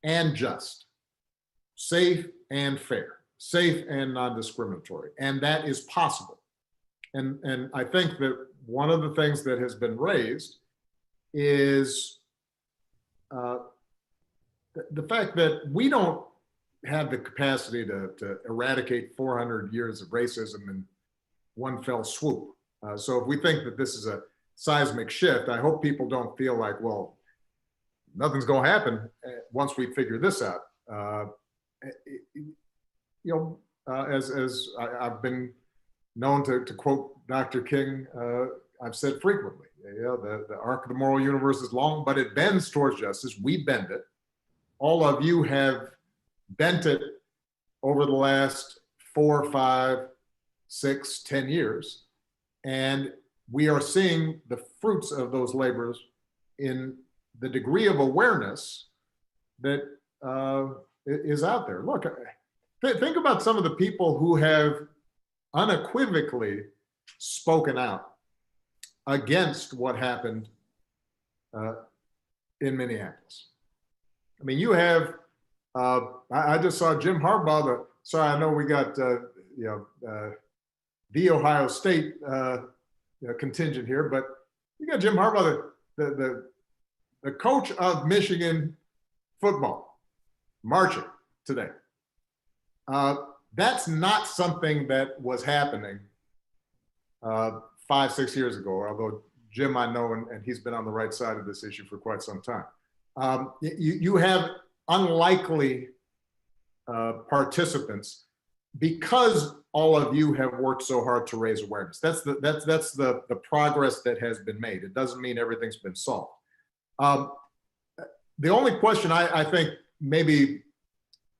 and just, safe and fair, safe and non-discriminatory, and that is possible. And I think that one of the things that has been raised is the fact that we don't have the capacity to eradicate 400 years of racism in one fell swoop. So if we think that this is a seismic shift, I hope people don't feel like, well, nothing's going to happen once we figure this out. As I've been known to quote Dr. King, I've said frequently, the arc of the moral universe is long, but it bends towards justice. We bend it. All of you have bent it over the last 4, 5, 6, 10 years. And we are seeing the fruits of those labors in the degree of awareness that is out there. Look, think about some of the people who have unequivocally spoken out against what happened in Minneapolis. I mean, you have, I just saw Jim Harbaugh, sorry, I know we got, the Ohio State contingent here, but you got Jim Harbaugh, the coach of Michigan football, marching today. That's not something that was happening 5, 6 years ago, although Jim, I know, and he's been on the right side of this issue for quite some time. You have unlikely participants because all of you have worked so hard to raise awareness. That's the progress that has been made. It doesn't mean everything's been solved. The only question I think maybe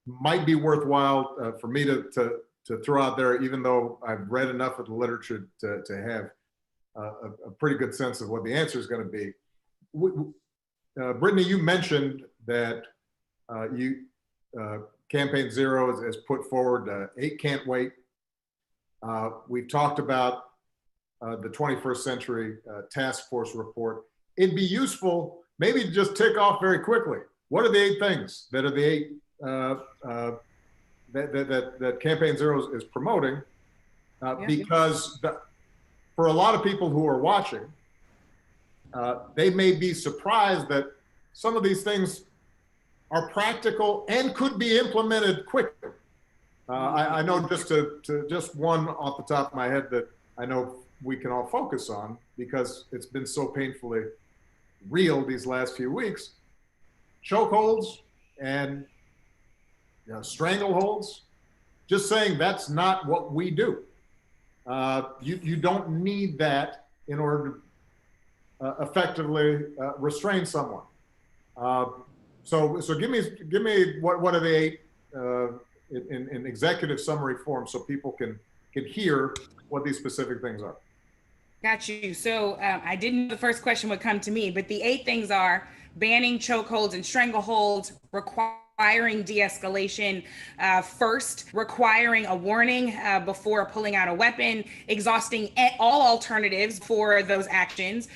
might be worthwhile for me to throw out there, even though I've read enough of the literature to have a pretty good sense of what the answer is going to be. Brittany, you mentioned that Campaign Zero has put forward 8 Can't Wait. We've talked about the 21st Century Task Force report. It'd be useful maybe to just tick off very quickly. What are the 8 things that are the 8 that Campaign Zero is promoting? Because for a lot of people who are watching, they may be surprised that some of these things are practical and could be implemented quickly. I know just one off the top of my head that I know we can all focus on because it's been so painfully real these last few weeks. Chokeholds and strangleholds, just saying that's not what we do. You don't need that in order to effectively restrain someone. So give me what are the 8 in executive summary form so people can hear what these specific things are. Got you. So I didn't know the first question would come to me, but the 8 things are banning chokeholds and strangleholds, requiring de-escalation first, requiring a warning before pulling out a weapon, exhausting all alternatives for those actions,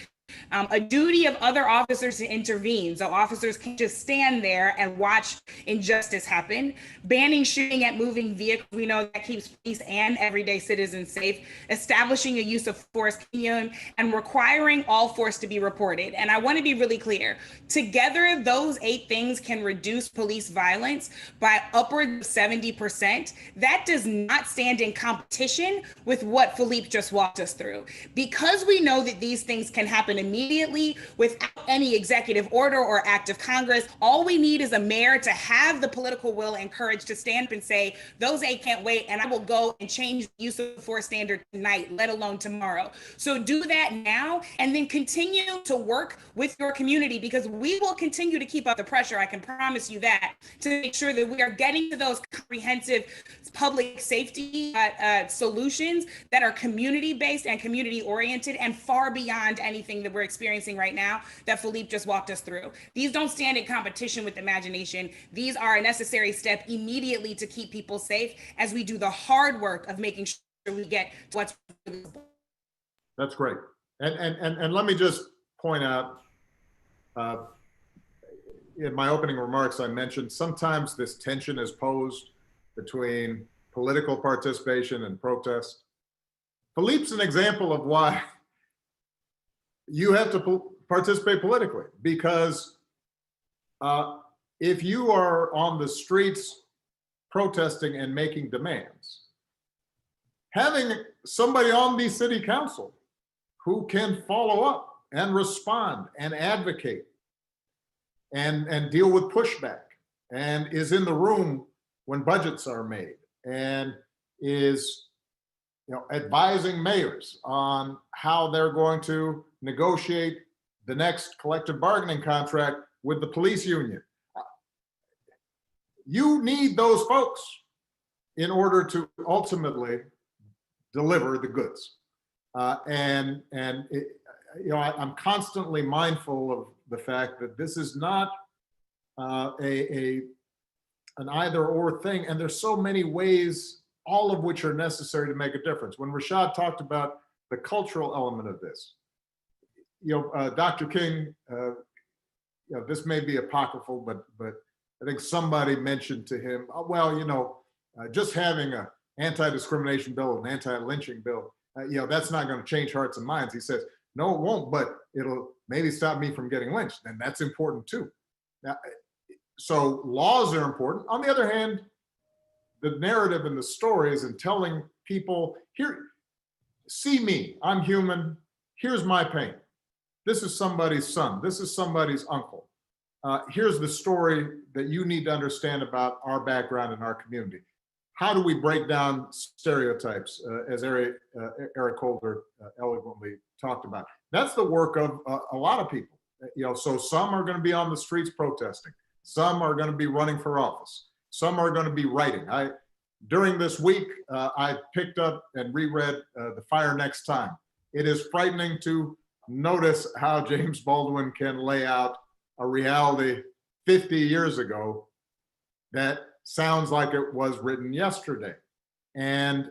a duty of other officers to intervene. So officers can't just stand there and watch injustice happen. Banning shooting at moving vehicles. We know that keeps police and everyday citizens safe. Establishing a use of force continuum and requiring all force to be reported. And I want to be really clear. Together, those 8 things can reduce police violence by upwards of 70%. That does not stand in competition with what Philippe just walked us through. Because we know that these things can happen immediately without any executive order or act of Congress. All we need is a mayor to have the political will and courage to stand up and say, those eight can't wait, and I will go and change the use of force standard tonight, let alone tomorrow. So do that now, and then continue to work with your community, because we will continue to keep up the pressure, I can promise you that, to make sure that we are getting to those comprehensive public safety solutions that are community-based and community-oriented and far beyond anything that we're experiencing right now that Philippe just walked us through. These don't stand in competition with imagination. These are a necessary step immediately to keep people safe as we do the hard work of making sure we get to what's. That's great. And let me just point out, in my opening remarks, I mentioned sometimes this tension is posed between political participation and protest. Philippe's an example of why you have to participate politically, because if you are on the streets protesting and making demands, having somebody on the city council who can follow up and respond and advocate and deal with pushback and is in the room when budgets are made and is, you know, advising mayors on how they're going to negotiate the next collective bargaining contract with the police union. You need those folks in order to ultimately deliver the goods. And I'm constantly mindful of the fact that this is not an either or thing. And there's so many ways, all of which are necessary to make a difference. When Rashad talked about the cultural element of this, Dr. King, this may be apocryphal, but I think somebody mentioned to him, just having an anti-discrimination bill, an anti-lynching bill, that's not going to change hearts and minds. He says, no, it won't, but it'll maybe stop me from getting lynched. And that's important too. Now, so laws are important. On the other hand, the narrative and the stories and telling people, here, see me, I'm human, here's my pain. This is somebody's son, this is somebody's uncle. Here's the story that you need to understand about our background and our community. How do we break down stereotypes, as Eric Holder eloquently talked about? That's the work of a lot of people. So some are going to be on the streets protesting. Some are going to be running for office. Some are going to be writing. During this week, I picked up and reread The Fire Next Time. It is frightening to notice how James Baldwin can lay out a reality 50 years ago that sounds like it was written yesterday. And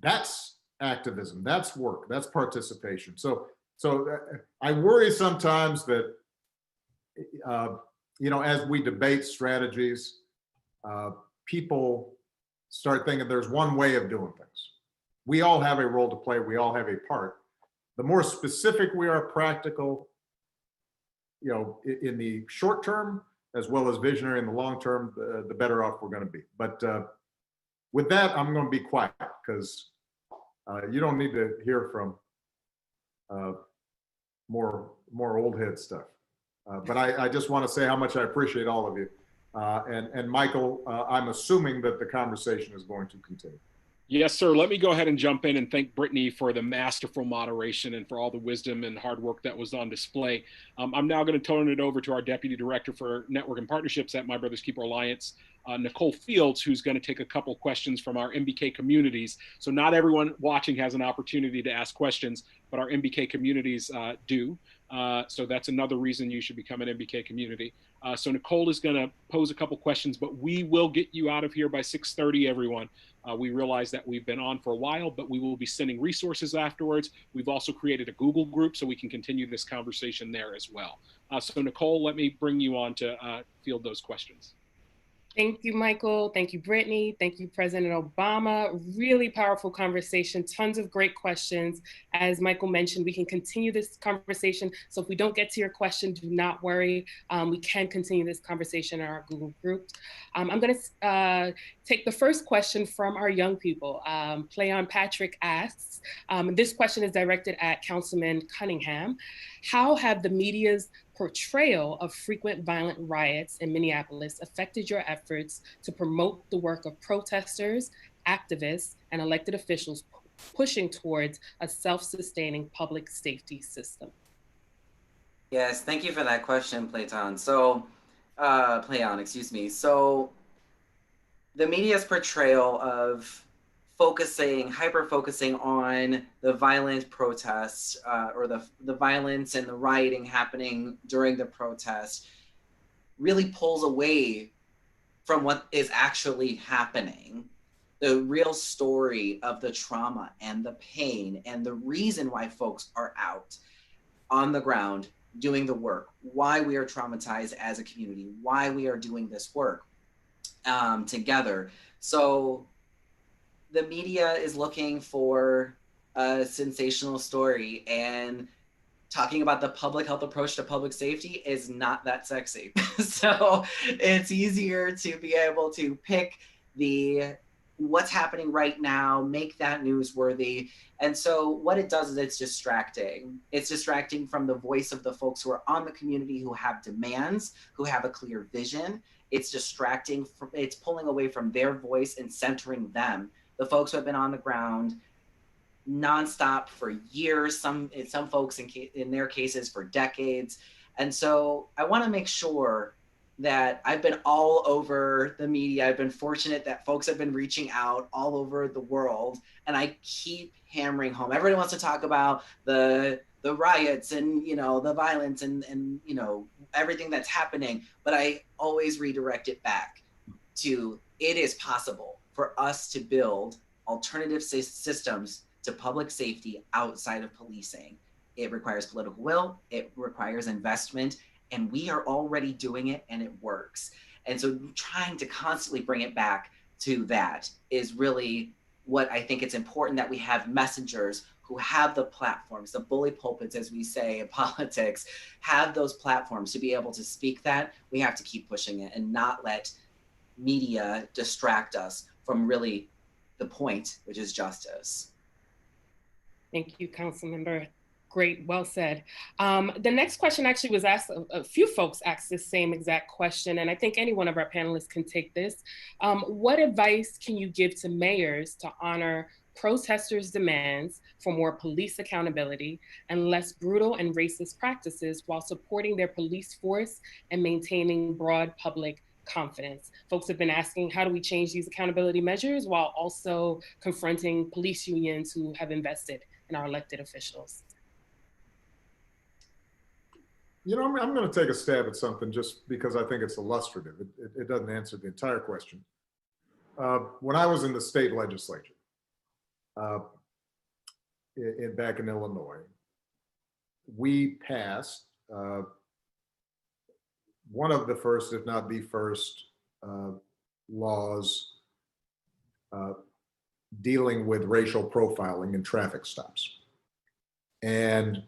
that's activism, that's work, that's participation. So I worry sometimes that, as we debate strategies, people start thinking there's one way of doing things. We all have a role to play, we all have a part. The more specific we are, practical, in the short term, as well as visionary in the long term, the better off we're going to be. But with that, I'm going to be quiet because you don't need to hear from more old head stuff. But I just want to say how much I appreciate all of you. And Michael, I'm assuming that the conversation is going to continue. Yes, sir. Let me go ahead and jump in and thank Brittany for the masterful moderation and for all the wisdom and hard work that was on display. I'm now going to turn it over to our Deputy Director for Network and Partnerships at My Brother's Keeper Alliance, Nicole Fields, who's going to take a couple questions from our MBK communities. So not everyone watching has an opportunity to ask questions, but our MBK communities do. So that's another reason you should become an MBK community. So Nicole is going to pose a couple questions, but we will get you out of here by 6:30, everyone. We realize that we've been on for a while, but we will be sending resources afterwards. We've also created a Google group so we can continue this conversation there as well. So Nicole, let me bring you on to field those questions. Thank you, Michael. Thank you, Brittany. Thank you, President Obama. Really powerful conversation, tons of great questions. As Michael mentioned, we can continue this conversation. So if we don't get to your question, do not worry. We can continue this conversation in our Google group. I'm gonna take the first question from our young people. Playon Patrick asks, this question is directed at Councilman Cunningham. How have the media's portrayal of frequent violent riots in Minneapolis affected your efforts to promote the work of protesters, activists, and elected officials pushing towards a self-sustaining public safety system? Yes, thank you for that question, Playon, excuse me. So the media's portrayal of hyper-focusing on the violent protests or the violence and the rioting happening during the protest really pulls away from what is actually happening. The real story of the trauma and the pain and the reason why folks are out on the ground doing the work, why we are traumatized as a community, why we are doing this work together. So the media is looking for a sensational story, and talking about the public health approach to public safety is not that sexy. So it's easier to be able to pick what's happening right now, make that newsworthy. And so what it does is it's distracting. It's distracting from the voice of the folks who are on the community, who have demands, who have a clear vision. It's distracting, it's pulling away from their voice and centering them. The folks who have been on the ground nonstop for years, some folks in their cases for decades. And so I want to make sure that I've been all over the media. I've been fortunate that folks have been reaching out all over the world, and I keep hammering home. Everybody wants to talk about the riots and the violence and everything that's happening, but I always redirect it back to it is possible for us to build alternative systems to public safety outside of policing. It requires political will, it requires investment, and we are already doing it and it works. And so trying to constantly bring it back to that is really what I think it's important, that we have messengers who have the platforms, the bully pulpits, as we say in politics, have those platforms to be able to speak that. We have to keep pushing it and not let media distract us from really the point, which is justice. Thank you, Councilmember. Great, well said. The next question actually was asked, a few folks asked the same exact question, and I think any one of our panelists can take this. What advice can you give to mayors to honor protesters' demands for more police accountability and less brutal and racist practices while supporting their police force and maintaining broad public confidence? Folks have been asking, how do we change these accountability measures while also confronting police unions who have invested in our elected officials? I'm going to take a stab at something just because I think it's illustrative. It doesn't answer the entire question. When I was in the state legislature back in Illinois, we passed one of the first, if not the first, laws dealing with racial profiling in traffic stops. And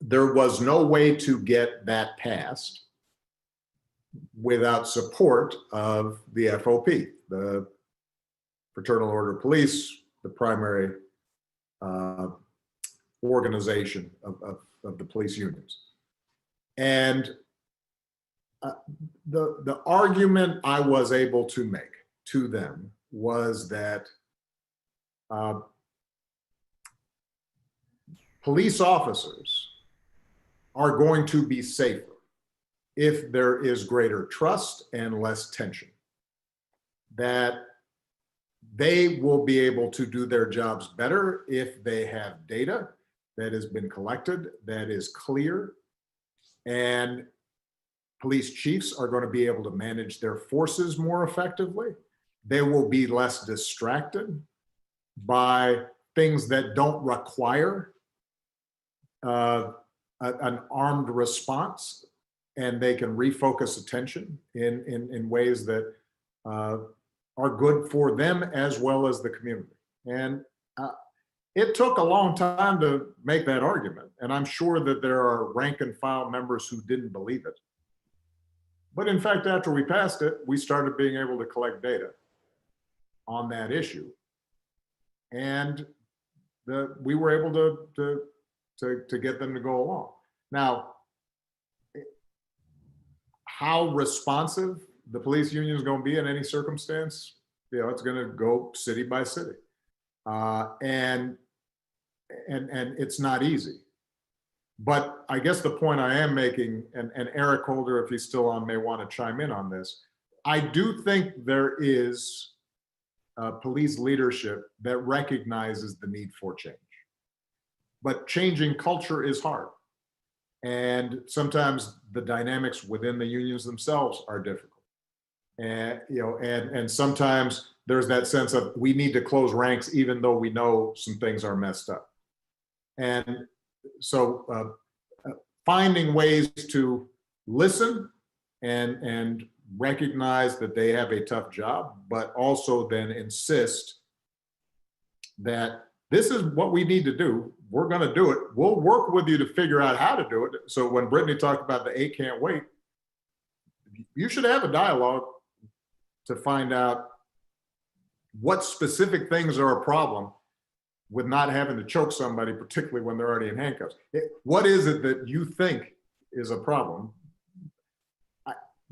there was no way to get that passed without support of the FOP, the Fraternal Order of Police, the primary organization of the police unions. And the argument I was able to make to them was that police officers are going to be safer if there is greater trust and less tension, that they will be able to do their jobs better if they have data that has been collected, that is clear, and police chiefs are going to be able to manage their forces more effectively. They will be less distracted by things that don't require an armed response, and they can refocus attention in ways that are good for them as well as the community. And it took a long time to make that argument. And I'm sure that there are rank and file members who didn't believe it. But in fact, after we passed it, we started being able to collect data on that issue. And we were able to get them to go along. Now, how responsive the police union is going to be in any circumstance, it's going to go city by city. And it's not easy. But I guess the point I am making, and Eric Holder, if he's still on, may want to chime in on this. I do think there is police leadership that recognizes the need for change. But changing culture is hard. And sometimes the dynamics within the unions themselves are difficult. And, and sometimes there's that sense of we need to close ranks even though we know some things are messed up. And so finding ways to listen and recognize that they have a tough job, but also then insist that this is what we need to do. We're going to do it. We'll work with you to figure out how to do it. So when Brittany talked about the 8 can't wait, you should have a dialogue to find out what specific things are a problem with not having to choke somebody, particularly when they're already in handcuffs. What is it that you think is a problem?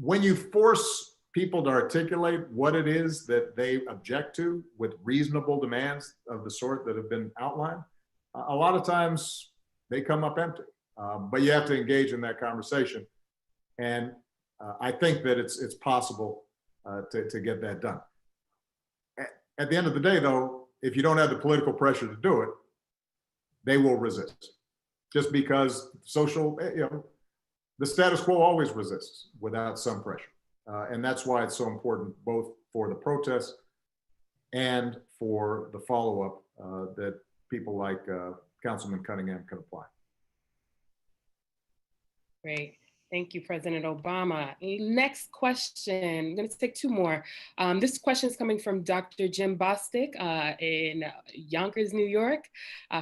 When you force people to articulate what it is that they object to with reasonable demands of the sort that have been outlined, a lot of times they come up empty. But you have to engage in that conversation. And I think that it's possible to get that done. At the end of the day, though, if you don't have the political pressure to do it, they will resist. Just because the status quo always resists without some pressure. And that's why it's so important, both for the protests and for the follow-up that people like Councilman Cunningham can apply. Great. Thank you, President Obama. Next question, I'm going to take 2 more. This question is coming from Dr. Jim Bostic in Yonkers, New York.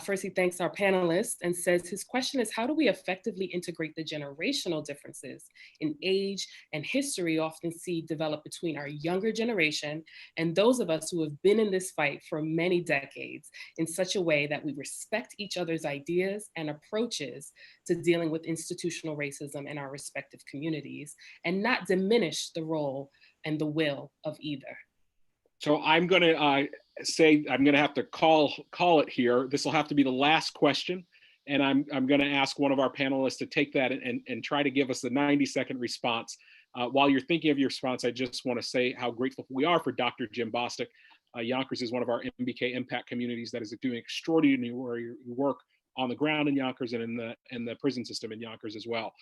First, he thanks our panelists and says his question is, how do we effectively integrate the generational differences in age and history often see develop between our younger generation and those of us who have been in this fight for many decades in such a way that we respect each other's ideas and approaches to dealing with institutional racism in our respective communities and not diminish the role and the will of either? So I'm going to say I'm going to have to call it here. This will have to be the last question, and I'm going to ask one of our panelists to take that and try to give us the 90-second response. While you're thinking of your response, I just want to say how grateful we are for Dr. Jim Bostic. Yonkers is one of our MBK impact communities that is doing extraordinary work on the ground in Yonkers and in the prison system in Yonkers as well.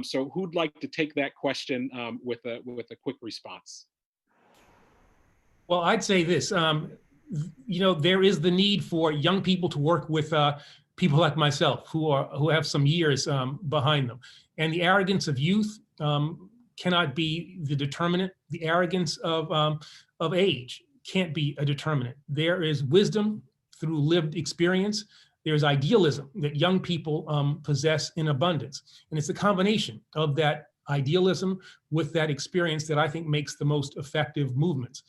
So who'd like to take that question with a quick response? Well, I'd say this, there is the need for young people to work with people like myself who have some years behind them. And the arrogance of youth cannot be the determinant. The arrogance of age can't be a determinant. There is wisdom through lived experience. There's idealism that young people possess in abundance. And it's a combination of that idealism with that experience that I think makes the most effective movements.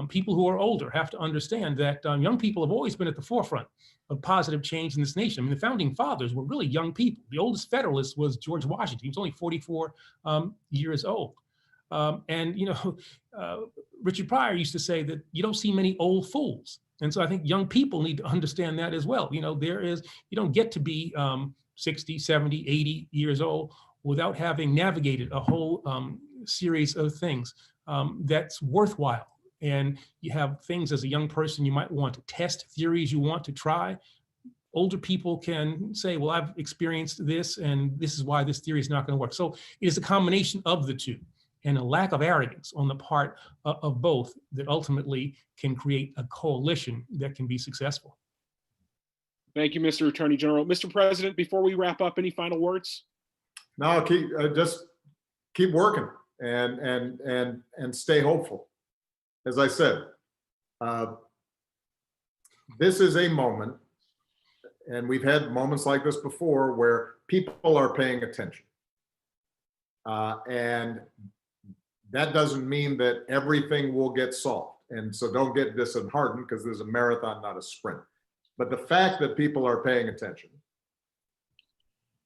People who are older have to understand that young people have always been at the forefront of positive change in this nation. I mean, the founding fathers were really young people. The oldest Federalist was George Washington. He was only 44 years old. Richard Pryor used to say that you don't see many old fools. And so I think young people need to understand that as well. You don't get to be 60, 70, 80 years old without having navigated a whole series of things that's worthwhile. And you have things as a young person you might want to test, theories you want to try. Older people can say, well, I've experienced this and this is why this theory is not going to work. So it is a combination of the two, and a lack of arrogance on the part of both that ultimately can create a coalition that can be successful. Thank you, Mr. Attorney General. Mr. President, before we wrap up, any final words? No, just keep working and stay hopeful. as I said, this is a moment, and we've had moments like this before where people are paying attention. And that doesn't mean that everything will get solved. And so don't get disheartened, because there's a marathon, not a sprint. But the fact that people are paying attention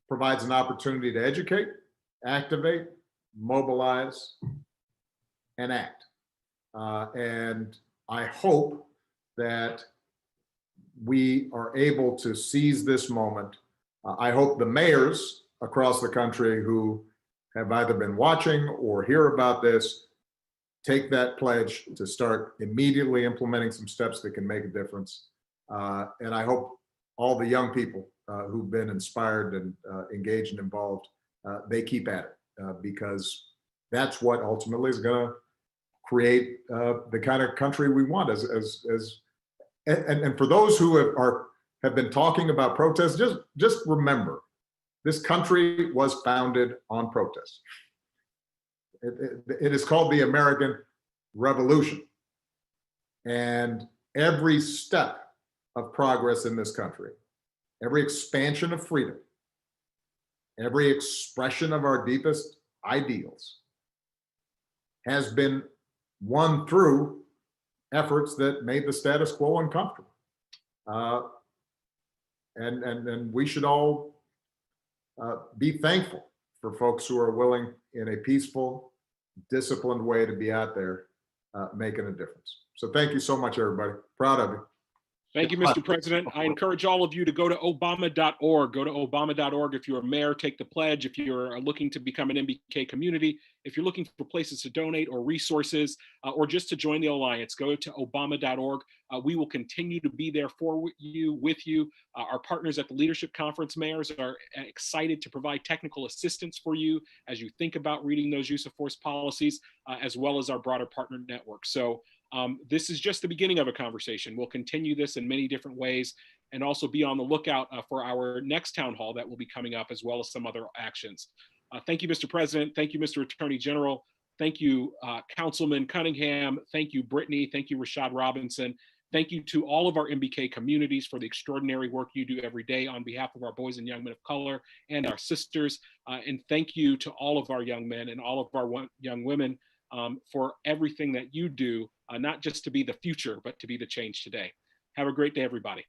provides an opportunity to educate, activate, mobilize, and act. And I hope that we are able to seize this moment. I hope the mayors across the country who have either been watching or hear about this take that pledge to start immediately implementing some steps that can make a difference. And I hope all the young people who've been inspired and engaged and involved, they keep at it, because that's what ultimately is going to create the kind of country we want. And for those who have been talking about protests, just remember, this country was founded on protest. It is called the American Revolution. And every step of progress in this country, every expansion of freedom, every expression of our deepest ideals has been won through efforts that made the status quo uncomfortable. And we should all be thankful for folks who are willing in a peaceful, disciplined way to be out there making a difference. So thank you so much, everybody. Proud of you. Thank you, Mr. President. I encourage all of you to go to obama.org. Go to obama.org if you're a mayor, take the pledge. If you're looking to become an MBK community, if you're looking for places to donate or resources, or just to join the Alliance, go to obama.org. We will continue to be there for you, with you. Our partners at the Leadership Conference mayors are excited to provide technical assistance for you as you think about reading those use of force policies, as well as our broader partner network. So this is just the beginning of a conversation. We'll continue this in many different ways, and also be on the lookout for our next town hall that will be coming up, as well as some other actions. Thank you, Mr. President. Thank you, Mr. Attorney General. Thank you, Councilman Cunningham. Thank you, Brittany. Thank you, Rashad Robinson. Thank you to all of our MBK communities for the extraordinary work you do every day on behalf of our boys and young men of color and our sisters. And thank you to all of our young men and all of our young women for everything that you do, not just to be the future, but to be the change today. Have a great day, everybody.